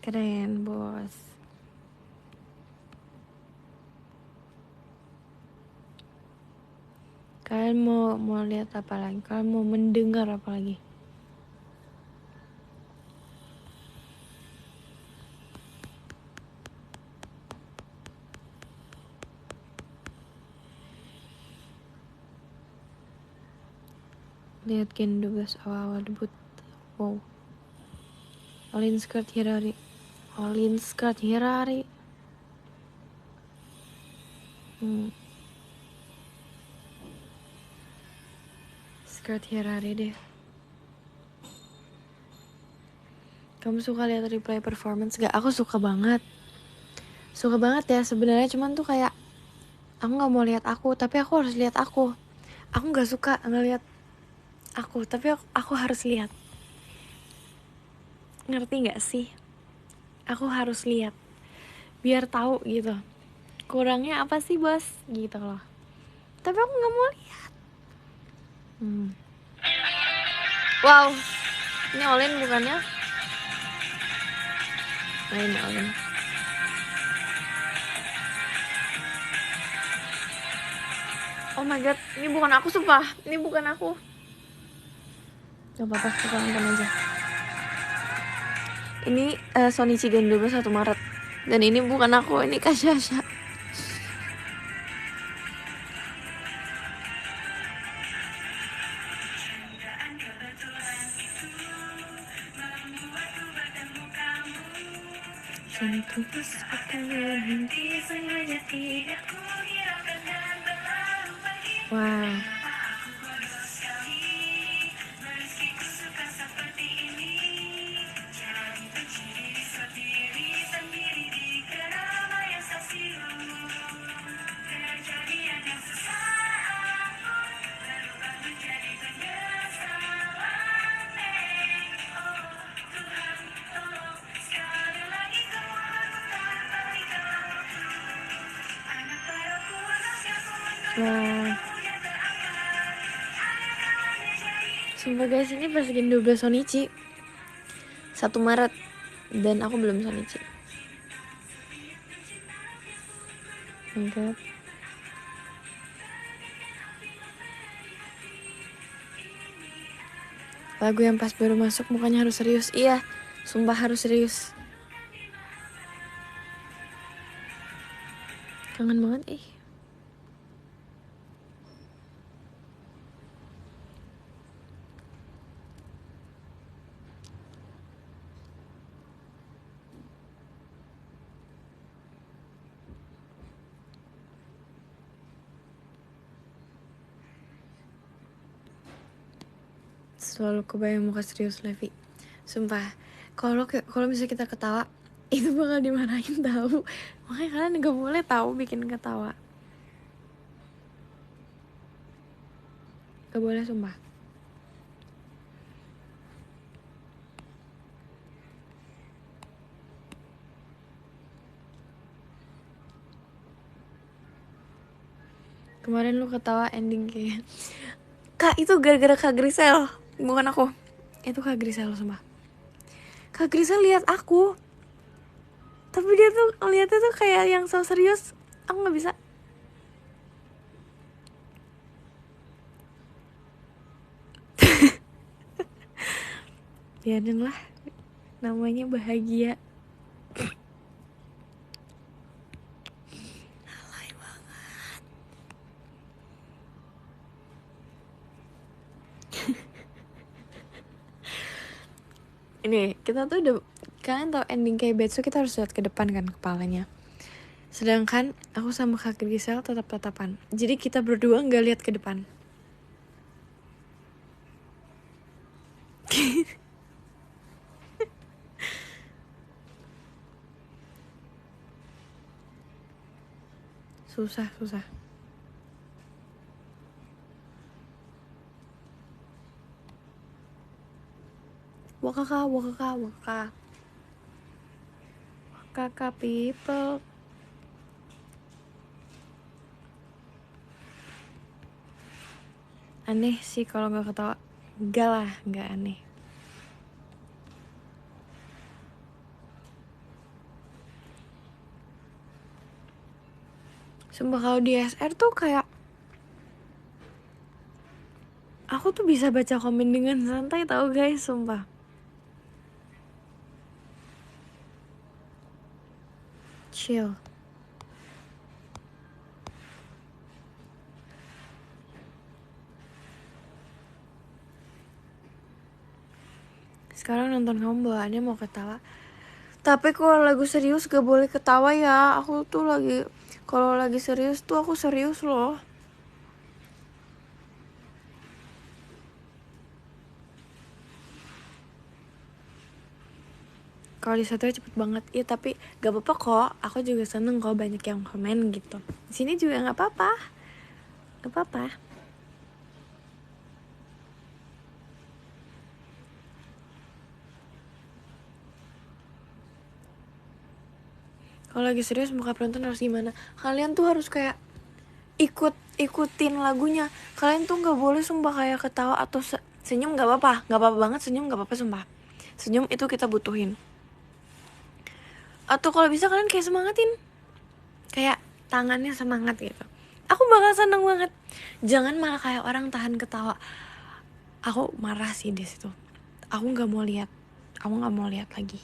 Keren bos. Kalian mau lihat apa lagi? Kalian mau mendengar apa lagi? Lihat Gen 12 awal-awal debut. Wow. Olin skirt Hirari. Olin skirt Hirari. Skirt Hirari deh. Kamu suka lihat replay performance gak? Aku suka banget. Suka banget ya sebenarnya, cuman tuh kayak aku nggak mau lihat aku, tapi aku harus lihat aku. Aku nggak suka ngelihat aku, tapi aku harus lihat. Ngerti nggak sih? Aku harus lihat biar tahu gitu. Kurangnya apa sih bos? Gitu loh. Tapi aku nggak mau lihat. Wow, ini Olin bukannya? Ini Olin. Oh my god, ini bukan aku sumpah. Ini bukan aku. Gak apa-apa, kita nonton aja. Ini Sonichi Gen 21 Maret. Dan ini bukan aku, ini Kasyasha. Wow. Wah. Sumpah guys, ini Presiden 12 Shonichi 1 Maret. Dan aku belum Shonichi. Enggak. Lagu yang pas baru masuk mukanya harus serius. Iya, sumpah harus serius. Kangen banget ih. Selalu kebayang muka serius Levi. Sumpah, kalau misalnya kita ketawa, itu bakal dimarahin tahu. Makanya kalian gak boleh tahu bikin ketawa. Gak boleh sumpah. Kemarin lu ketawa ending kayak Kak, itu gara-gara Kak Grisel, bukan aku. Itu Kak Grisel sumpah. Kak Grisel lihat aku, tapi dia tuh ngeliatnya tuh kayak yang so serius. Aku gak bisa. Biarin lah, namanya bahagia. Alay banget. Ini kita tuh udah, kalian tau ending kayak Betsu kita harus lihat ke depan kan kepalanya. Sedangkan aku sama Kak Grisel tetap-tatapan. Jadi kita berdua nggak lihat ke depan. Susah. Wakaka. Kakak people. Aneh sih kalau nggak ketawa. Enggak lah, nggak aneh. Sumpah kalau di SR tuh kayak aku tuh bisa baca komen dengan santai tau guys, sumpah. Chill. Sekarang nonton kamu bawaannya mau ketawa. Tapi kalau lagu serius gak boleh ketawa ya. Aku tuh lagi, kalau lagi serius tuh aku serius loh. Kalau di satu cepet banget, ya tapi gak apa-apa kok. Aku juga seneng kok banyak yang komen gitu. Di sini juga gak apa-apa. Gak apa-apa. Kalau lagi serius muka penonton harus gimana? Kalian tuh harus kayak ikutin lagunya. Kalian tuh nggak boleh sumpah kayak ketawa atau senyum nggak apa-apa banget senyum nggak apa-apa sumpah. Senyum itu kita butuhin. Atau kalau bisa kalian kayak semangatin, kayak tangannya semangat gitu. Aku bakal seneng banget. Jangan malah kayak orang tahan ketawa. Aku marah sih di situ. Aku nggak mau lihat lagi.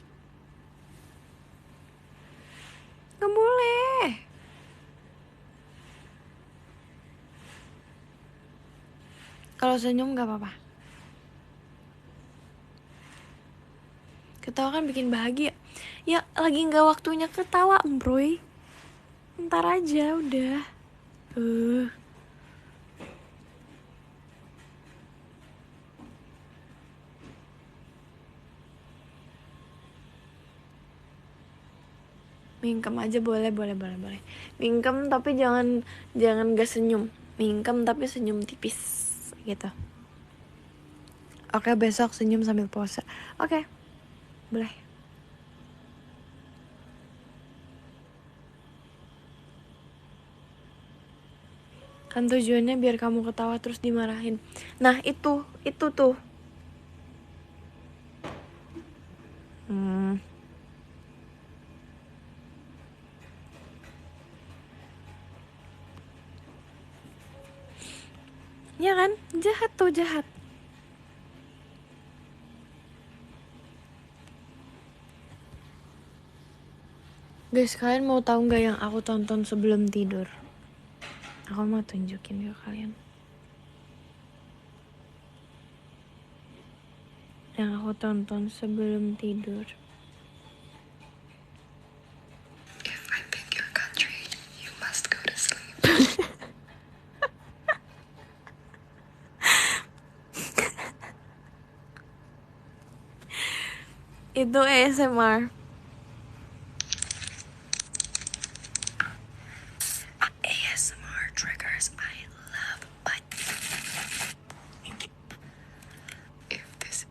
Nggak boleh. Kalau senyum nggak apa-apa. Ketawa kan bikin bahagia. Ya lagi nggak waktunya ketawa, bro. Ntar aja udah. Mingkem aja boleh. Mingkem tapi jangan gak senyum. Mingkem tapi senyum tipis gitu. Oke, besok senyum sambil pose. Oke, boleh. Kan tujuannya biar kamu ketawa terus dimarahin. Nah itu tuh. Ya kan, jahat tuh, jahat. Guys, kalian mau tahu nggak yang aku tonton sebelum tidur? Aku mau tunjukin ke kalian. Yang aku tonton sebelum tidur. If I pick your country, you must go to sleep. Itu ASMR. ASMR triggers I love, but if this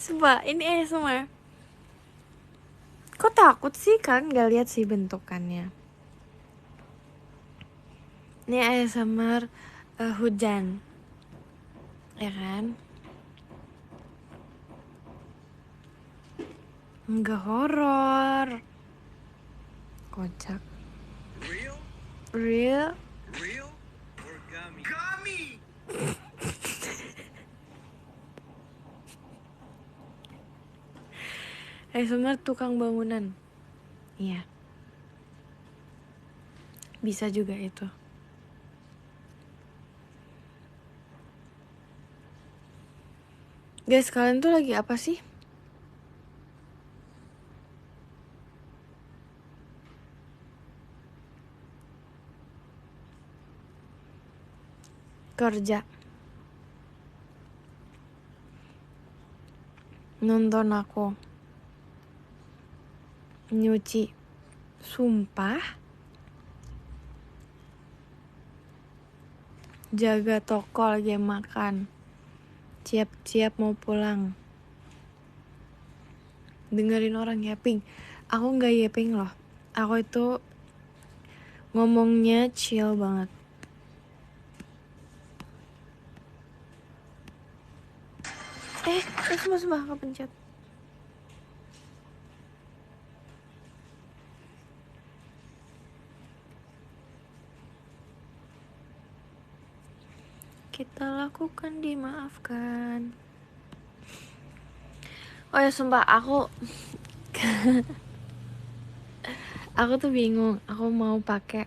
Coba, ini ASMR. Kok takut sih? Kan gak lihat sih bentukannya. Ini ASMR hujan. Ya kan? Enggak horor. Kocak. Real? Real or gummy? Gummy! ASMR tukang bangunan. Iya. Bisa juga itu. Guys, kalian tuh lagi apa sih? Kerja. Nonton aku. Nyuci. Sumpah. Jaga toko lagi makan. Siap-siap mau pulang. Dengerin orang yapping. Aku gak yapping loh. Aku itu ngomongnya chill banget. Sumpah kepencet. Kita lakukan dimaafkan. Oh ya sumpah aku aku tuh bingung. Aku mau pakai,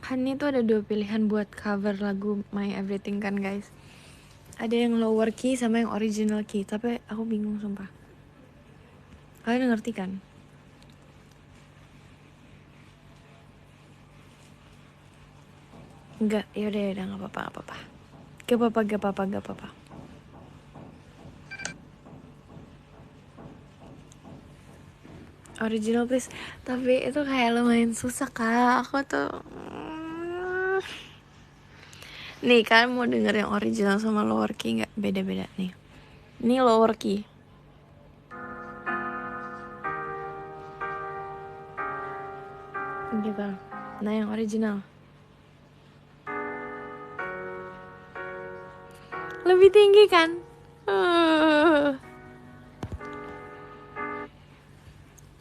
kan itu ada 2 pilihan buat cover lagu My Everything kan guys. Ada yang lower key sama yang original key. Tapi aku bingung sumpah. Kalian ngerti kan? Enggak, yaudah gak apa-apa. Gak apa-apa. Original please. Tapi itu kayak lumayan susah kak. Aku tuh nih kalian mau denger yang original sama lower key gak? Beda-beda nih. Ini lower key. Gitu. Nah yang original lebih tinggi kan?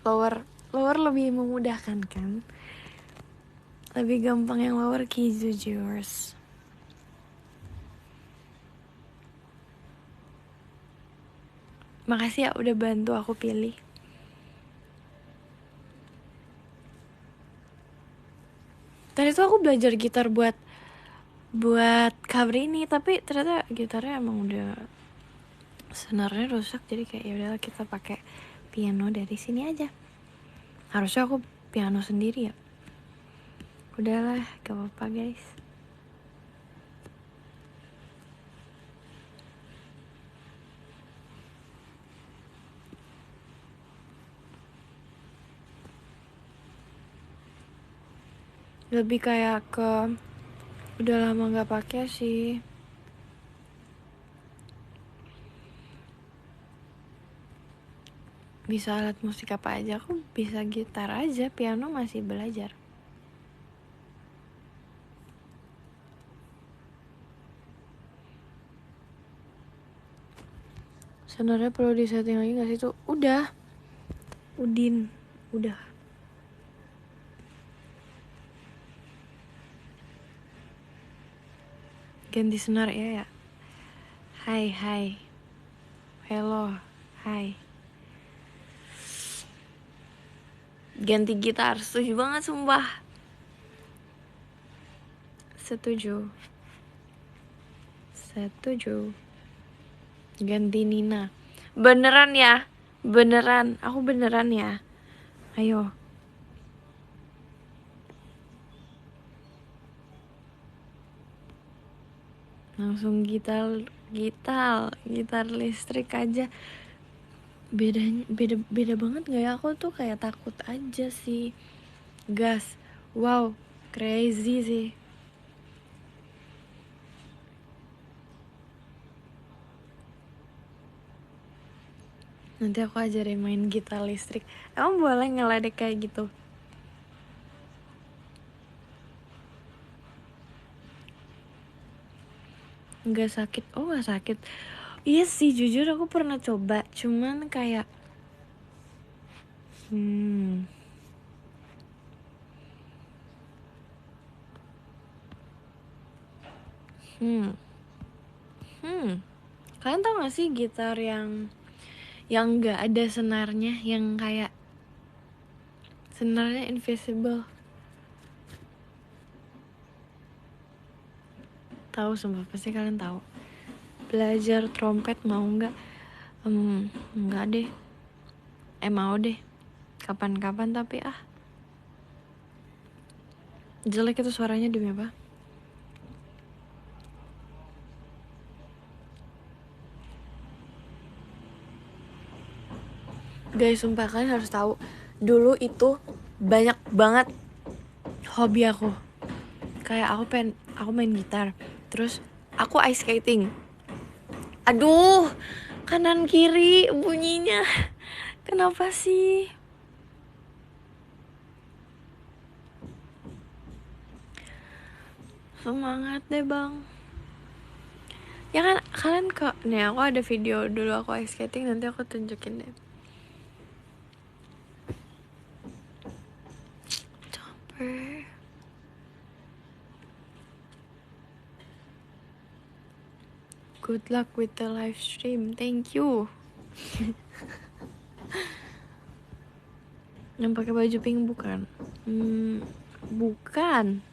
Lower lebih memudahkan kan? Lebih gampang yang lower key jujur. Makasih ya udah bantu aku pilih. Tadi tuh aku belajar gitar buat cover ini, tapi ternyata gitarnya emang udah senarnya rusak, jadi kayak ya udahlah kita pakai piano dari sini aja. Harusnya aku piano sendiri ya. Udahlah, gak apa-apa guys. Lebih kayak ke udah lama gak pakai sih. Bisa alat musik apa aja, aku bisa gitar aja, piano masih belajar. Sebenarnya perlu disetting lagi nggak sih tuh? Udah, Udin, udah. Ganti senar ya. Hai, hello, hai. Ganti gitar, setuju banget sumpah. Setuju. Ganti Nina. Beneran ya? Beneran, aku beneran ya. Ayo. Langsung gitar listrik aja. Beda banget gak ya? Aku tuh kayak takut aja sih. Gas. Wow, crazy sih. Nanti aku ajarin main gitar listrik. Emang boleh ngeledek kayak gitu? Nggak sakit? Oh nggak sakit. Iya sih, jujur aku pernah coba. Cuman kayak Kalian tau gak sih gitar yang nggak ada senarnya, yang kayak senarnya invisible? Tahu, sumpah pasti kalian tahu. Belajar trompet mau nggak? Nggak deh. Mau deh. Kapan-kapan tapi jelek itu suaranya demi apa? Guys, sumpah kalian harus tahu. Dulu itu banyak banget hobi aku. Kayak aku main gitar. Terus aku ice skating. Aduh, kanan kiri bunyinya. Kenapa sih? Semangat deh bang. Ya kan kalian nih aku ada video dulu aku ice skating, nanti aku tunjukin deh. Capek. Good luck with the live stream. Thank you. Yang pakai baju pink bukan? Bukan.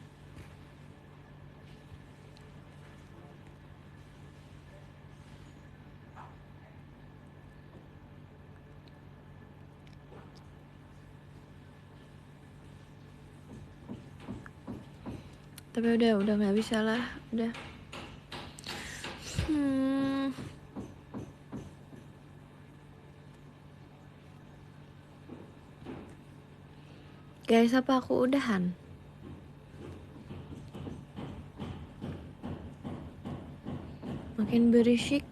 Tapi udah nggak bisa lah, udah. Guys, apa aku udahan? Makin berisik.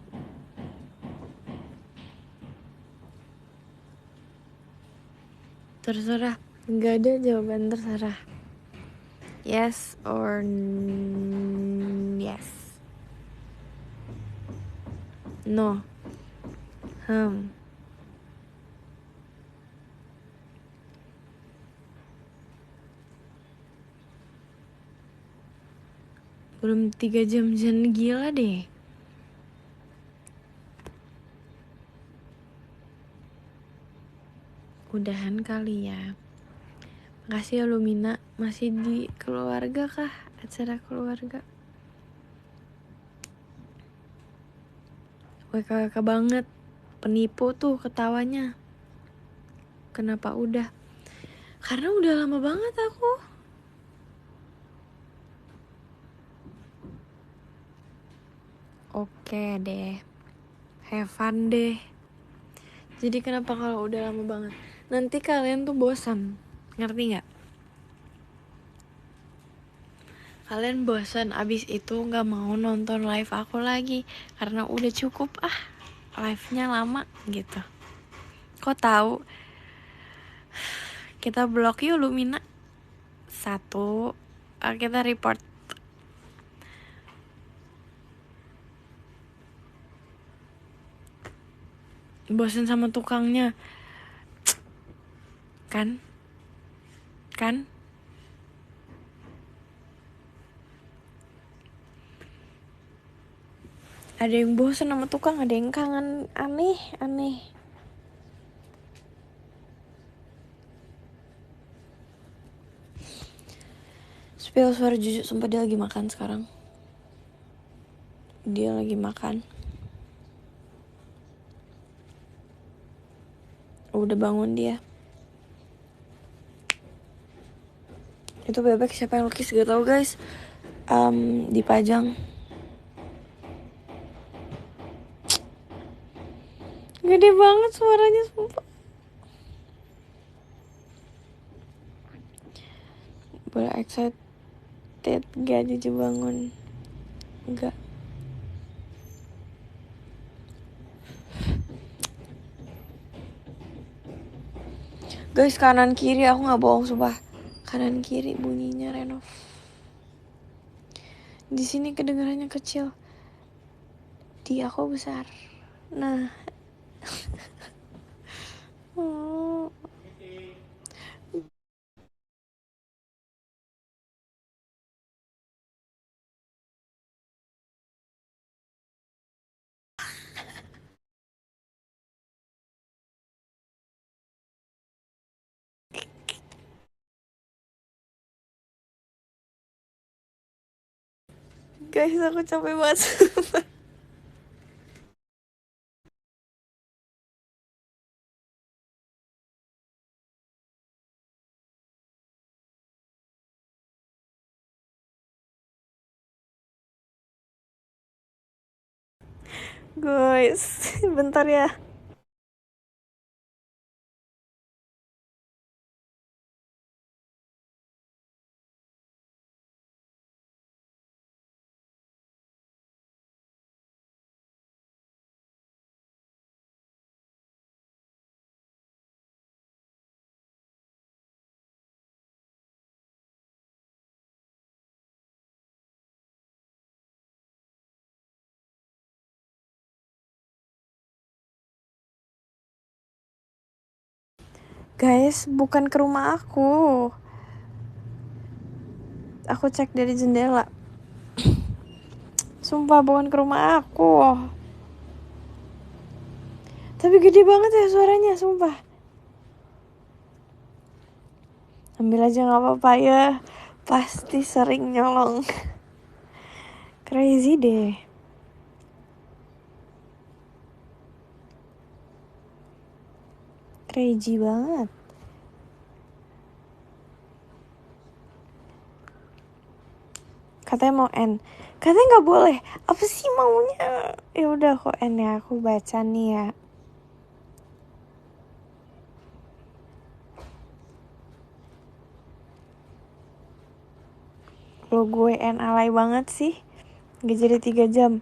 Terserah, nggak ada jawaban terserah. Yes or yes. No. Belum 3 jam, jangan gila deh. Udahan kali ya. Makasih ya Lumina. Masih di keluarga kah? Acara keluarga. WKWK banget. Penipu tuh ketawanya. Kenapa udah? Karena udah lama banget aku. Oke deh. Have fun deh. Jadi kenapa kalau udah lama banget? Nanti kalian tuh bosan. Ngerti gak? Kalian bosan, abis itu gak mau nonton live aku lagi. Karena udah cukup live-nya lama gitu. Kok tahu? Kita blok yuk Lumina. 1. Kita report. Bosen sama tukangnya. Kan? Ada yang bosen sama tukang, ada yang kangen. Aneh. Spill suara Juju, sumpah dia lagi makan sekarang. Dia lagi makan. Udah bangun dia. Itu bebek siapa yang lukis gak tau guys. Dipajang. Gede banget suaranya sumpah. Boleh excited gak Juju bangun? Enggak. Guys, kanan kiri aku nggak bohong sumpah. Kanan kiri bunyinya Renov. Di sini kedengarannya kecil. Di aku besar. Nah. Guys, aku capek banget. Guys, bentar ya. Guys, bukan ke rumah aku. Aku cek dari jendela. Sumpah bukan ke rumah aku. Tapi gede banget ya suaranya, sumpah. Ambil aja gak apa-apa ya. Pasti sering nyolong. Crazy deh. Crazy banget. Katanya mau end. Katanya nggak boleh. Apa sih maunya? Ya udah aku end ya. Aku baca nih ya. Lo gue end alay banget sih. Gak jadi 3 jam.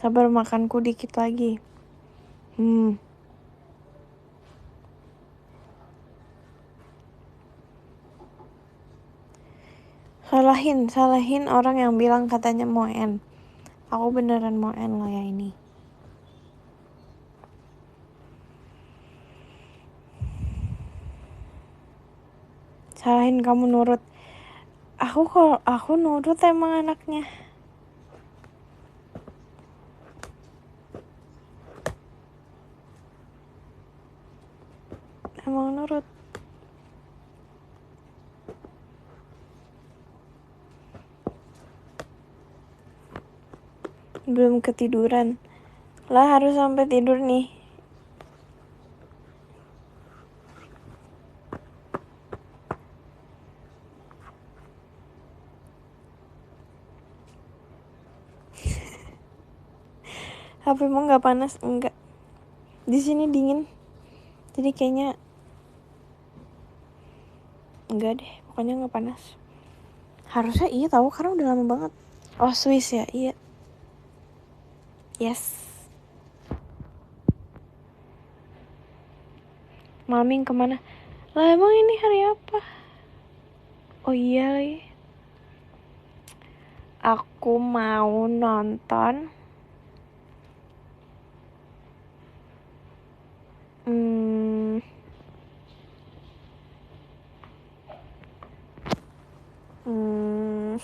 Sabar makanku dikit lagi. Salahin orang yang bilang katanya mau end. Aku beneran mau end lo ya ini. Salahin kamu nurut. Aku nurut emang anaknya. Emang nurut. Belum ketiduran. Lah harus sampai tidur nih. HP-mu nggak panas? Enggak. Di sini dingin. Jadi kayaknya enggak deh. Pokoknya nggak panas. Harusnya iya tahu karena udah lama banget. Oh Swiss ya, iya. Yes. Maming kemana? Lah emang ini hari apa? Oh iya lagi. Aku mau nonton Hmm,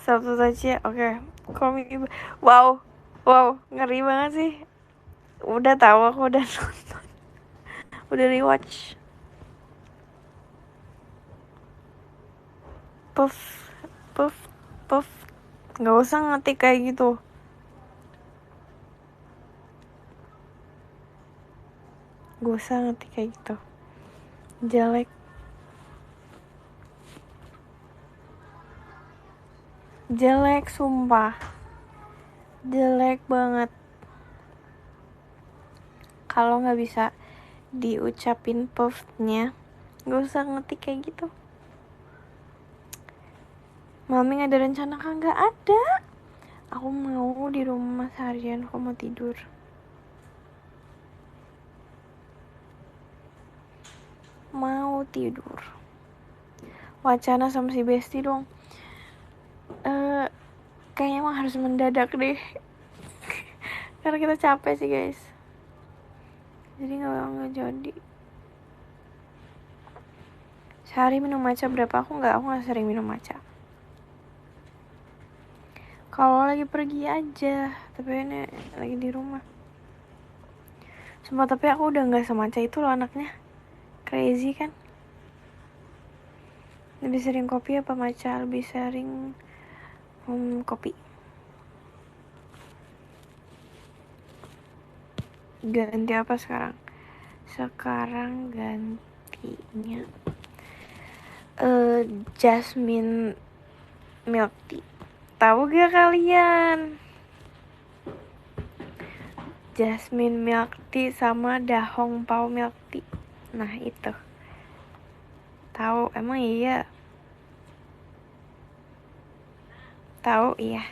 Sabtu saja, oke. Call Me By. Wow, ngeri banget sih. Udah tahu aku udah nonton, udah rewatch. Puff, puff, puff. Nggak usah ngetik kayak gitu. Gak usah ngetik kayak gitu. Jelek. Jelek sumpah. Jelek banget. Kalau nggak bisa diucapin puffnya, gak usah ngetik kayak gitu. Mami ada rencana kan? Nggak ada. Aku mau di rumah seharian, aku mau tidur. Mau tidur. Wacana sama si Besti dong. Kayaknya emang harus mendadak deh. Karena kita capek sih guys. Jadi nggak jadi. Sehari minum matcha berapa? Aku nggak sering minum matcha. Kalau lagi pergi aja, tapi ini lagi di rumah. Sumpah, tapi aku udah nggak sematcha itu loh anaknya. Crazy kan? Lebih sering kopi apa matcha? Lebih sering kopi. Ganti apa sekarang? Sekarang gantinya jasmine milk tea. Tahu gak kalian? Jasmine milk tea sama dahong pau milk tea. Nah itu. Tahu? Emang iya? Tahu iya.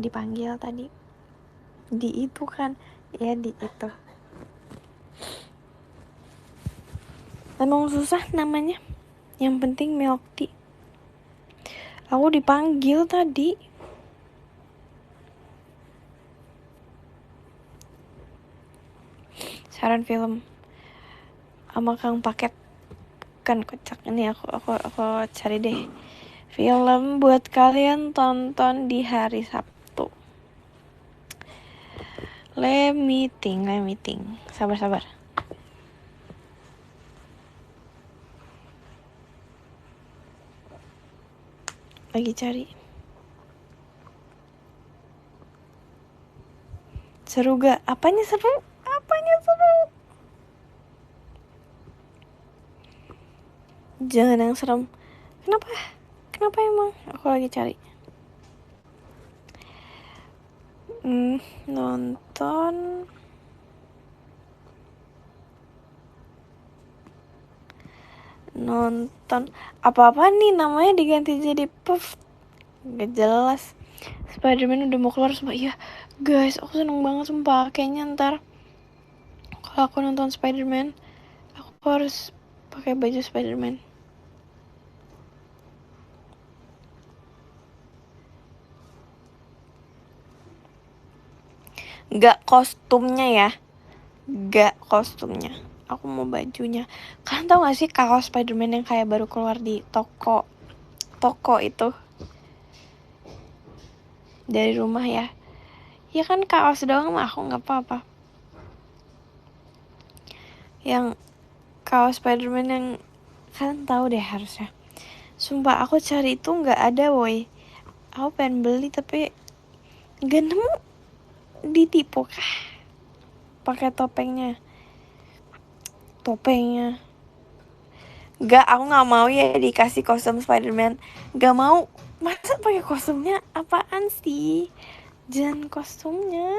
Dipanggil tadi. Di itu kan? Ya di itu. Emang susah namanya. Yang penting milk tea. Aku dipanggil tadi. Saran film sama Kang Paket kan kocak. Ini aku cari deh film buat kalian tonton di hari Sabtu. Let me think. Sabar. Lagi cari. Seru gak? Apanya seru? Jangan yang serem. Kenapa emang? Aku lagi cari. Nonton apa nih namanya diganti jadi puff. Gak jelas. Spider-Man udah mau keluar sumpah. Iya guys, aku seneng banget sumpah. Kayaknya ntar kalau aku nonton Spider-Man, aku harus pakai baju Spider-Man. Gak kostumnya. Aku mau bajunya. Kalian tau gak sih kaos Spider-Man yang kayak baru keluar di toko itu? Dari rumah ya. Ya kan kaos doang mah aku gak apa-apa. Yang kaos Spider-Man yang kalian tahu deh harusnya. Sumpah aku cari itu gak ada woy. Aku pengen beli tapi gak nemu. Ditipu kah? Pakai topengnya. Gak, aku gak mau ya dikasih kostum Spider-Man. Gak mau. Masa pakai kostumnya? Apaan sih? Jangan kostumnya.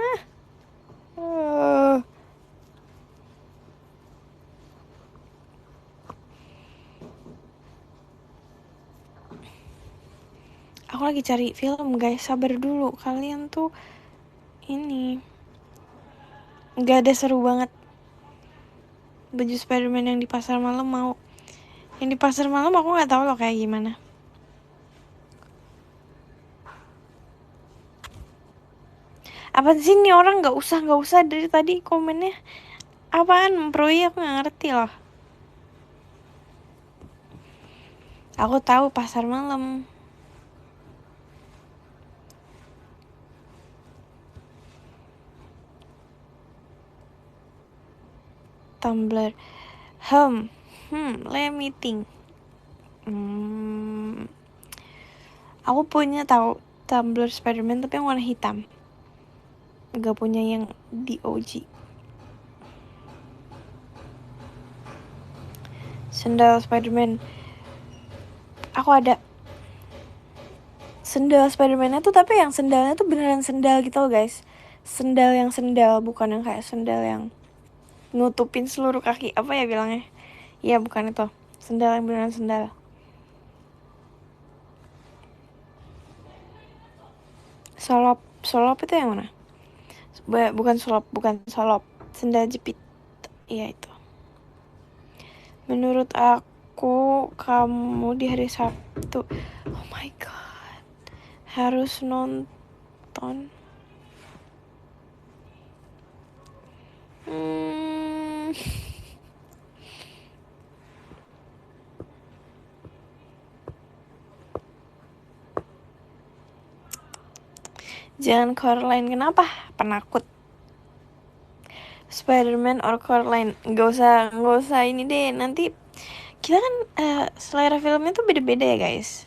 Aku lagi cari film guys. Sabar dulu. Kalian tuh ini Nggak ada seru banget. Baju Spiderman yang di pasar malam mau. Yang di pasar malam aku nggak tahu loh kayak gimana. Apa sih nih orang, nggak usah dari tadi komennya apaan memproi, aku nggak ngerti loh. Aku tahu pasar malam. Tumblr. Let me think. Aku punya tahu Tumblr Spiderman tapi yang warna hitam. Gak punya yang di OG. Sendal Spiderman. Aku ada sendal Spiderman-nya tuh, tapi yang sendalnya tuh beneran sendal gitu loh guys. Sendal yang sendal, bukan yang kayak sendal yang nutupin seluruh kaki. Apa ya bilangnya? Iya bukan itu. Sendal yang beneran sendal. Solop itu yang mana? Bukan solop. Sendal jepit. Iya itu. Menurut aku kamu di hari Sabtu, oh my god, harus nonton. Jangan Coraline, kenapa? Penakut. Spiderman or Coraline, nggak usah ini deh. Nanti kita kan selera filmnya tuh beda-beda ya guys.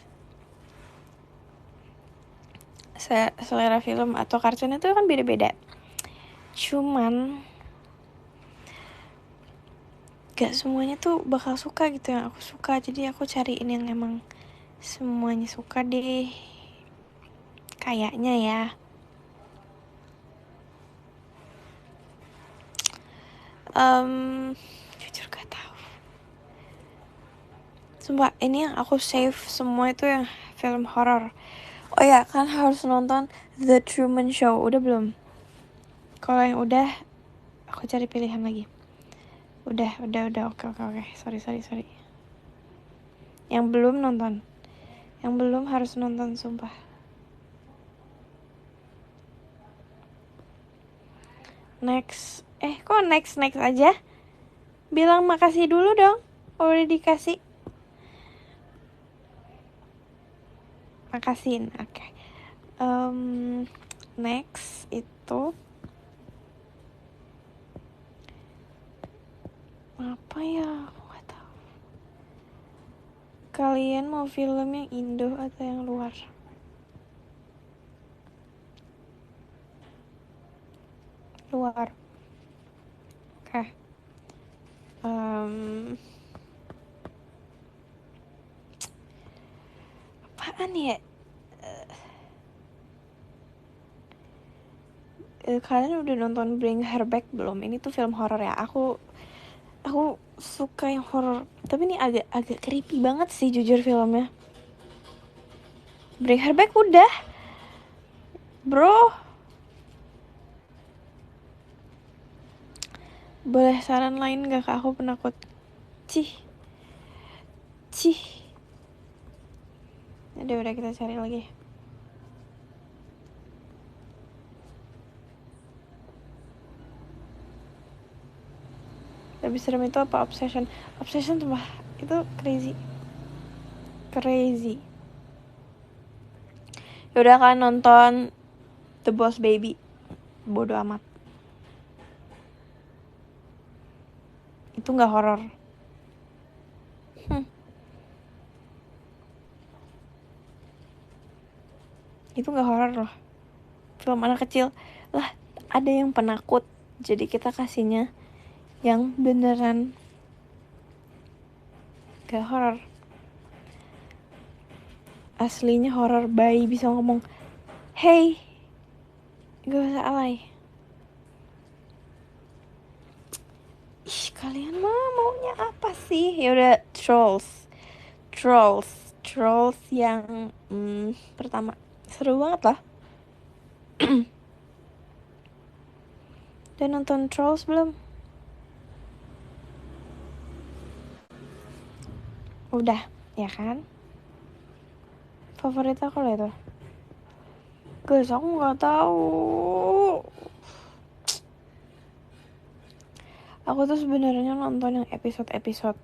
Selera film atau kartunnya tuh kan beda-beda. Cuman gak semuanya tuh bakal suka gitu yang aku suka. Jadi aku cariin yang emang semuanya suka deh. Kayaknya ya. Jujur gak tahu. Sumpah ini yang aku save semua itu yang film horor. Oh ya kan harus nonton The Truman Show. Udah belum? Kalau yang udah, aku cari pilihan lagi. Udah. Oke. Sorry. Yang belum nonton. Yang belum harus nonton, sumpah. Next. Kok next aja? Bilang makasih dulu dong. Udah dikasih. Makasihin, oke. Next itu apa ya? Aku gak tahu. Kalian mau film yang Indo atau yang luar? Luar. Oke. Apaan ya? Kalian udah nonton Bring Her Back belum? Ini tuh film horor ya. Aku suka yang horor, tapi ini agak creepy banget sih jujur filmnya. Bring Her Back udah, bro. Boleh saran lain gak, Kak? Aku penakut. Cih. Udah kita cari lagi. Lebih serem itu apa Obsession? Obsession tuh itu crazy. Yaudah kan nonton The Boss Baby. Bodoh amat. Itu nggak horor. Itu nggak horor loh. Film anak kecil lah. Ada yang penakut, jadi kita kasihnya yang beneran gak horor. Aslinya horor, bayi bisa ngomong, hey, gak usah alay. Ih, kalian maunya apa sih? Yaudah, Trolls yang pertama seru banget lah. Udah nonton Trolls belum? Udah, ya kan? Favorit aku lah itu. Guys, aku nggak tahu. Aku tuh sebenarnya nonton yang episode-episode.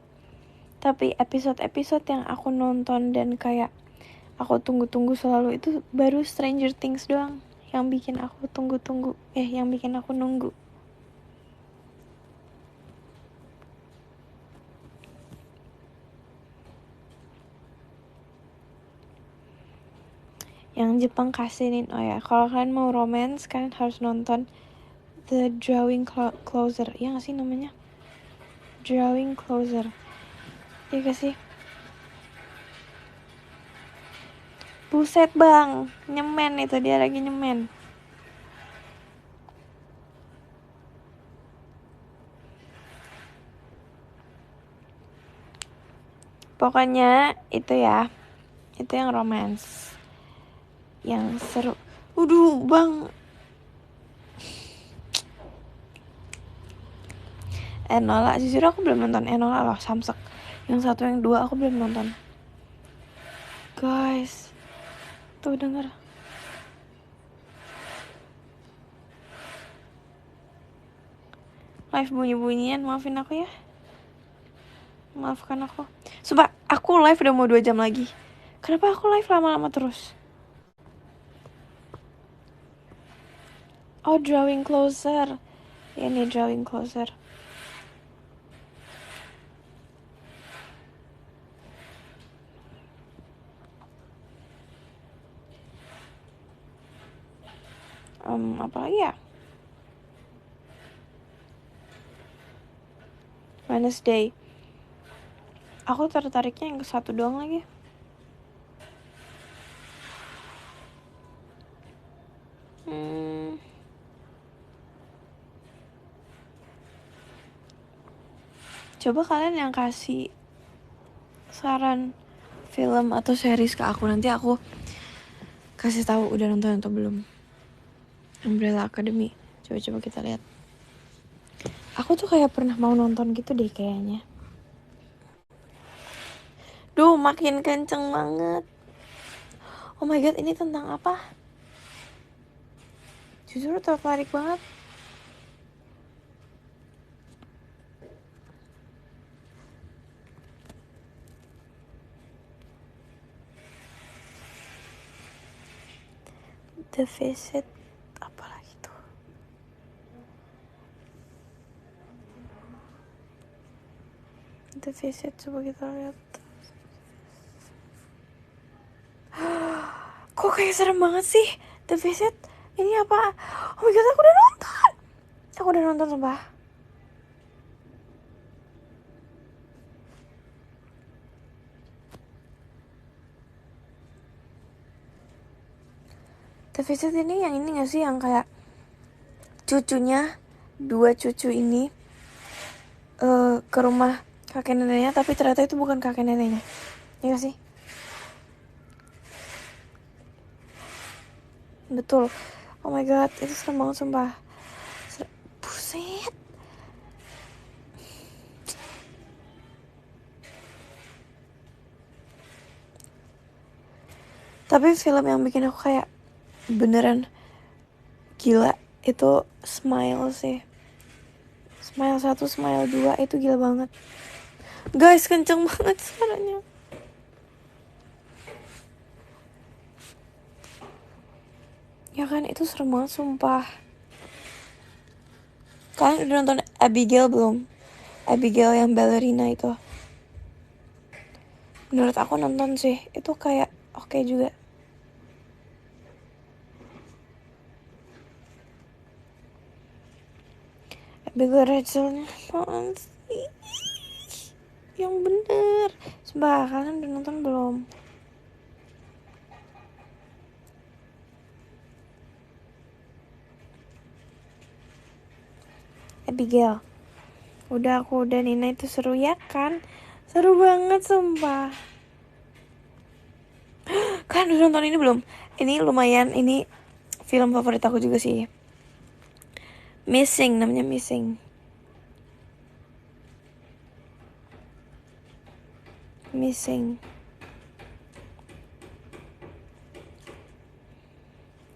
Tapi episode-episode yang aku nonton dan kayak aku tunggu-tunggu selalu itu baru Stranger Things doang. Yang bikin aku tunggu-tunggu. Yang bikin aku nunggu. Yang Jepang kasinin. Oh ya, kalau kalian mau romance, kalian harus nonton The Drawing Closer. Iya gak sih namanya? Drawing Closer. Iya gak sih? Buset bang, nyemen itu, dia lagi nyemen. Pokoknya itu ya, itu yang romance, yang seru. Bang, Enola, jujur aku belum nonton Enola loh, Samsek. Yang 1, yang 2 aku belum nonton. Guys, tuh denger. Live bunyi-bunyian, maafin aku ya. Maafkan aku. Sumpah, aku live udah mau 2 jam lagi. Kenapa aku live lama-lama terus? Oh, Drawing Closer. Ini Drawing Closer. Apa lagi ya? Wednesday. Aku tertariknya yang ke 1 doang lagi. Coba kalian yang kasih saran film atau series ke aku, nanti aku kasih tahu udah nonton atau belum. Umbrella Academy. Coba kita lihat. Aku tuh kayak pernah mau nonton gitu deh kayaknya. Duh, makin kenceng banget. Oh my god, ini tentang apa? Jujur tertarik banget. The Visit, apa lagi tuh? The Visit, coba kita lihat. Kok kayak serem banget sih? The Visit, ini apa? Oh my god, aku udah nonton. Aku udah nonton sumpah. The Visit ini yang ini gak sih, yang kayak cucunya, 2 cucu ini ke rumah kakek neneknya, tapi ternyata itu bukan kakek neneknya. Iya gak sih? Betul. Oh my god, itu serem banget sumpah. Buset. Tapi film yang bikin aku kayak beneran gila itu Smile sih. Smile 1, Smile 2 itu gila banget. Guys, kenceng banget suaranya. Ya kan, itu serem banget sumpah. Kalian udah nonton Abigail belum? Abigail yang ballerina itu. Menurut aku nonton sih, itu kayak oke juga. Abigail Rachelnya apaan sih? Yang bener. Sumpah, kalian udah nonton belum? Abigail. Udah aku udah Nina, itu seru ya kan? Seru banget sumpah. Kalian udah nonton ini belum? Ini lumayan, ini film favorit aku juga sih. Missing, namanya Missing.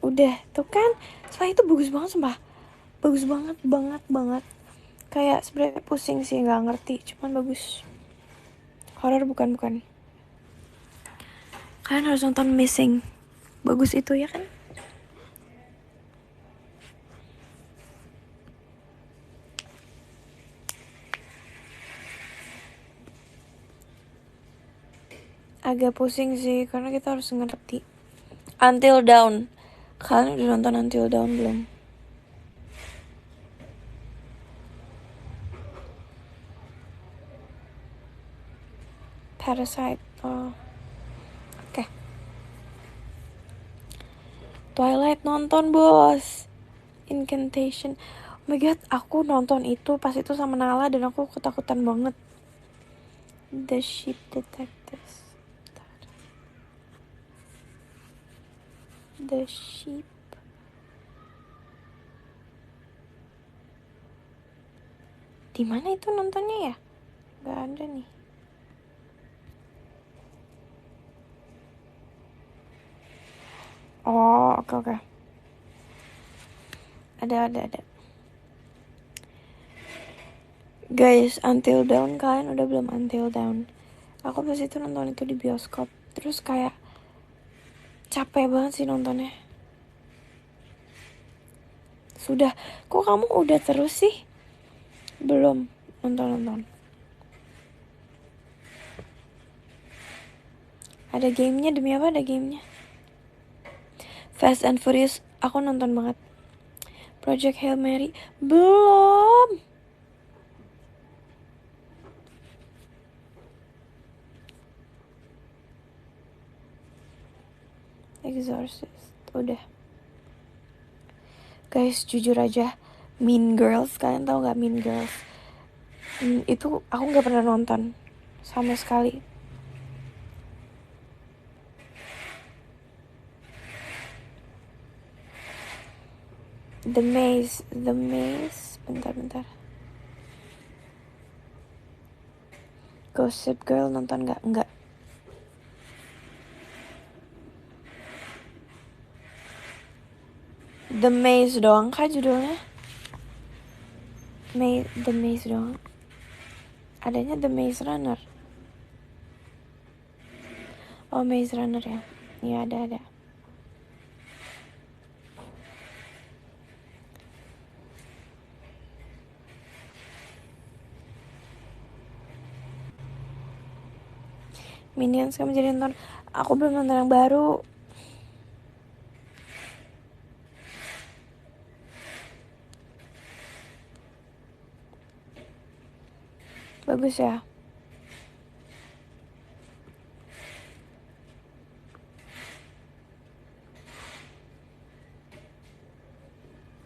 Udah, tuh kan. Soalnya itu bagus banget sumpah. Bagus banget, banget. Kayak sebenarnya pusing sih, nggak ngerti, cuman bagus. Horor bukan. Kalian harus nonton Missing. Bagus itu ya kan? Agak pusing sih, karena kita harus ngerti. Until Dawn. Kalian udah nonton Until Dawn belum? Parasite. Oh. Oke. Twilight nonton, bos. Incantation. Oh my god, aku nonton itu pas itu sama Nala dan aku ketakutan banget. The Sheep Detectives. The Sheep. Di mana itu nontonnya ya? Gak ada nih. Oh, oke. Ada. Guys, Until Dawn, kalian udah belum Until Dawn? Aku pas itu nonton itu di bioskop. Terus kayak capek banget sih nontonnya. Sudah, kok kamu udah terus sih? Belum nonton. Ada gamenya, demi apa ada gamenya? Fast and Furious, aku nonton banget. Project Hail Mary, belum. Exorcist, udah. Guys, jujur aja, Mean Girls, kalian tahu nggak Mean Girls? Itu aku nggak pernah nonton sama sekali. The Maze, bentar. Gossip Girl nonton nggak? Enggak. The Maze doang kah judulnya? The Maze doang. Adanya The Maze Runner. Oh, Maze Runner ya. Iya, ada. Minions kamu jadi nonton. Aku belum nonton yang baru. Bagus ya.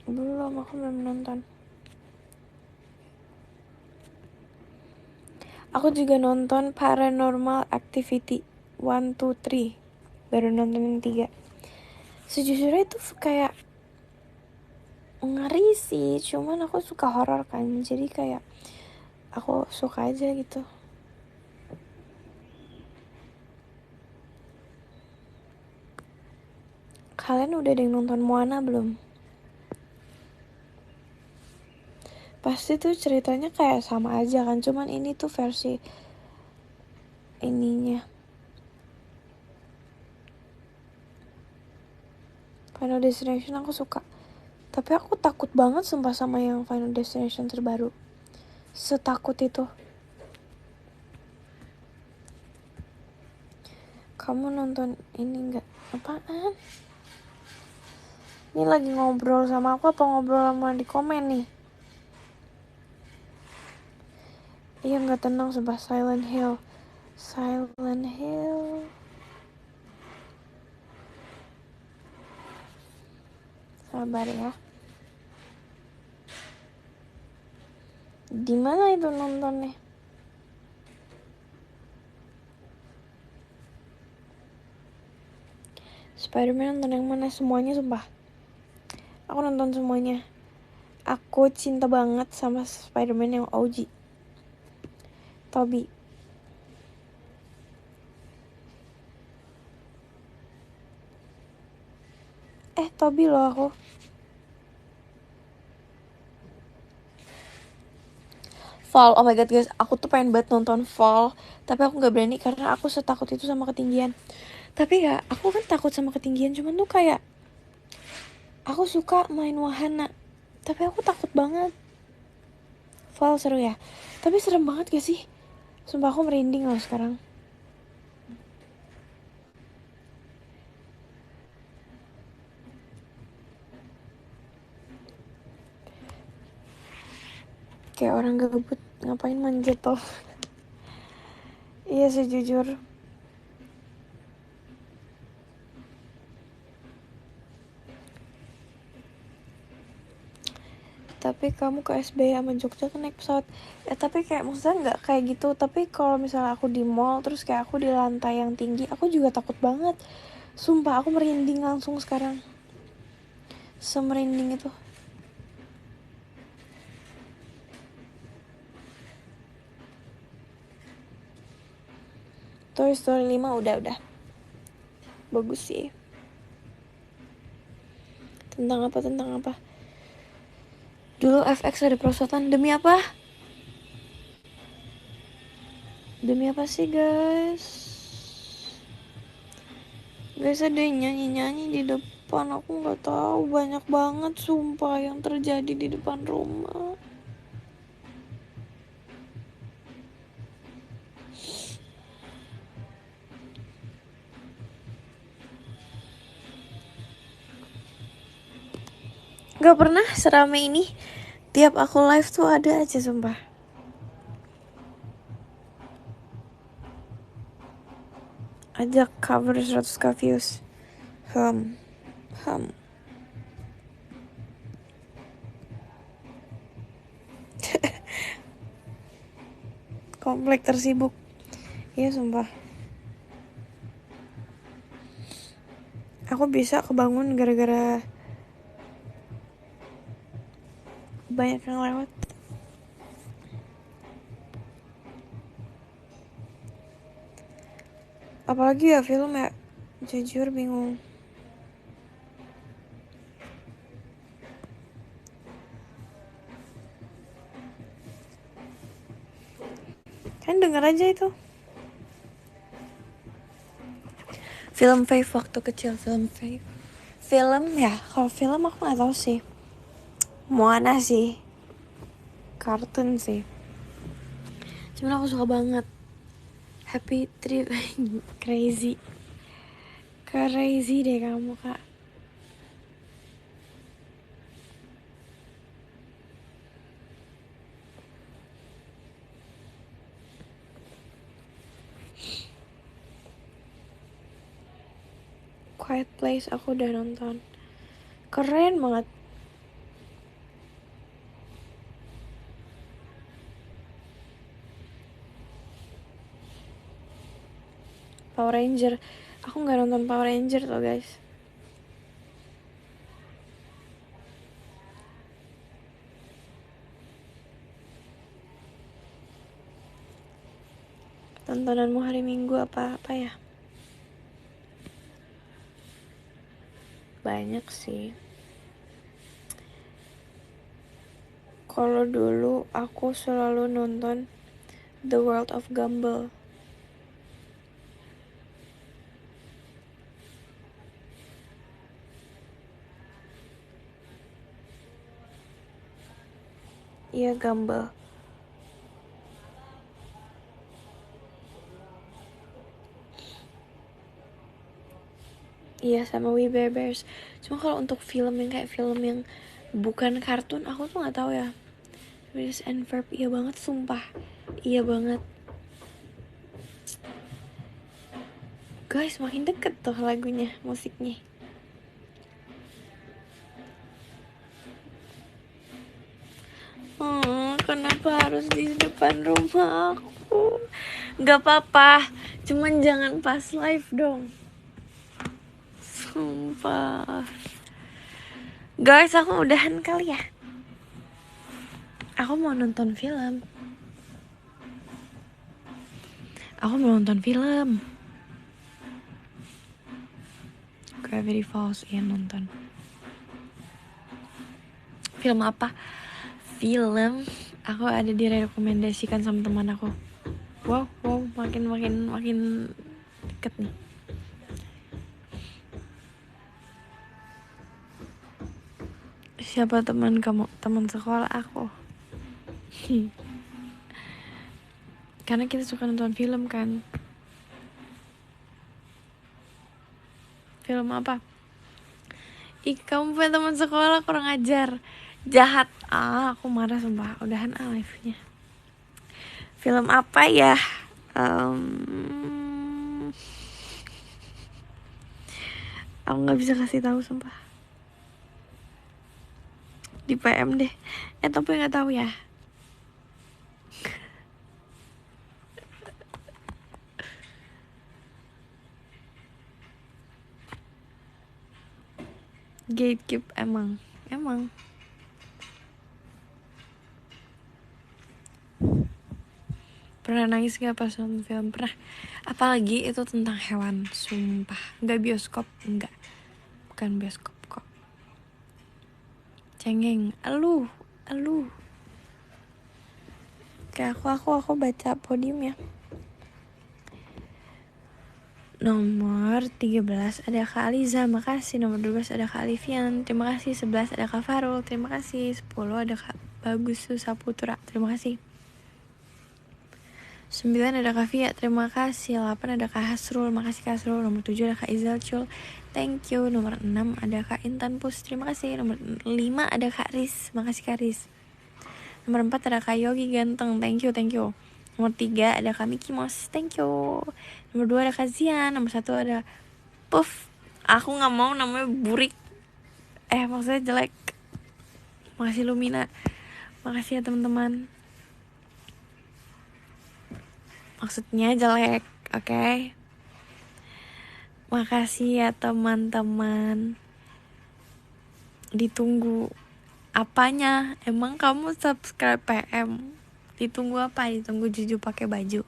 Aku belum nonton. Aku juga nonton Paranormal Activity 1, 2, 3. Baru nonton yang 3. Sejujurnya itu kayak ngeri sih, cuman aku suka horor kan, jadi kayak aku suka aja gitu. Kalian udah ada yang nonton Moana belum? Pasti tuh ceritanya kayak sama aja kan, cuman ini tuh versi ininya. Final Destination aku suka, tapi aku takut banget sumpah sama yang Final Destination terbaru. Setakut itu. Kamu nonton ini nggak? Apaan? Ini lagi ngobrol sama aku apa ngobrol sama di komen nih? Iya nggak tenang sumpah. Silent Hill. Sabar ya. Di mana itu nontonnya? Spider-Man nonton yang mana? Semuanya sumpah. Aku nonton semuanya. Aku cinta banget sama Spider-Man yang OG, Tobey. Tobey loh aku. Fall, oh my god guys, aku tuh pengen banget nonton Fall, tapi aku nggak berani karena aku setakut itu sama ketinggian. Tapi ya, aku kan takut sama ketinggian, cuman tuh kayak aku suka main wahana, tapi aku takut banget. Fall seru ya, tapi serem banget gak sih? Sumpah aku merinding loh sekarang. Kayak orang gabut, ngapain manjat toh. Iya sih jujur. Tapi kamu ke SBY sama Jogja kan naik pesawat. Tapi kayak maksudnya nggak kayak gitu. Tapi kalau misalnya aku di mall terus kayak aku di lantai yang tinggi, aku juga takut banget. Sumpah aku merinding langsung sekarang. Semerinding itu. Toy Story 5 udah. Bagus sih. Tentang apa? Dulu FX ada perosotan. Demi apa? Demi apa sih guys? Guys ada yang nyanyi di depan. Aku nggak tahu, banyak banget sumpah yang terjadi di depan rumah. Gak pernah serame ini. Tiap aku live tuh ada aja sumpah. Ajak cover 100k views. Komplek tersibuk. Iya sumpah. Aku bisa kebangun gara-gara banyak yang lewat. Apalagi ya film ya, jujur bingung. Kan denger aja itu. Film fave waktu kecil, film fave. Film ya, kalau film aku nggak tahu sih. Moana sih. Kartun sih. Cuman aku suka banget Happy Trip. Crazy deh kamu kak. Quiet Place aku udah nonton, keren banget. Power Ranger, aku nggak nonton Power Ranger loh guys. Tontonanmu hari Minggu apa ya? Banyak sih. Kalau dulu aku selalu nonton The World of Gumball. Iya Gumball. Iya sama We Bare Bears. Cuma kalau untuk film yang kayak film yang bukan kartun, aku tuh nggak tahu ya. Phineas and Ferb, iya banget sumpah. Iya banget. Guys, makin deket tuh lagunya, musiknya. Kenapa harus di depan rumah aku? Gak apa-apa, cuman jangan pas live dong. Sumpah. Guys, aku udahan kali ya. Aku mau nonton film. Aku mau nonton film. Gravity Falls, iya nonton. Film apa? Film aku ada direkomendasikan sama teman aku. Wow, makin deket nih. Siapa teman kamu? Teman sekolah aku. Karena kita suka nonton film kan. Film apa? Ih, kamu punya teman sekolah kurang ajar. Jahat. Aku marah sumpah. Udahan live-nya. Film apa ya? Aku nggak bisa kasih tahu sumpah. Di PM deh. Tapi nggak tahu ya. Gatekeep emang. Pernah nangis gak pas nonton film? Pernah. Apalagi itu tentang hewan. Sumpah. Nggak bioskop. Enggak. Bukan bioskop kok. Cengeng. Aluh. Kayak aku baca podium ya. Nomor 13 ada Kak Aliza, makasih. Nomor 12 ada Kak Alivian, terima kasih. 11 ada Kak Farul, terima kasih. 10 ada Kak Bagus Susaputra, terima kasih. 9 ada Kak Via, terima kasih. 8 ada Kak Hasrul, makasih Kak Hasrul. Nomor 7 ada Kak Izalcul, thank you. Nomor 6 ada Kak Intan Pus, terima kasih. Nomor 5 ada Kak Riz, makasih Kak Riz. Nomor 4 ada Kak Yogi ganteng, thank you. Nomor 3 ada Kak Miki Mos, thank you. Nomor 2 ada Kak Zian. Nomor 1 ada Puff. Aku gak mau namanya burik. Maksudnya jelek. Makasih Lumina. Makasih ya teman-teman. Maksudnya jelek, oke? Makasih ya teman-teman. Ditunggu apanya? Emang kamu subscribe PM? Ditunggu apa? Ditunggu Juju pakai baju.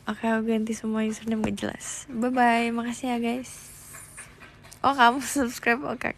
Oke, aku ganti semua username gak jelas. Bye bye, makasih ya guys. Oh, kamu subscribe? Oke.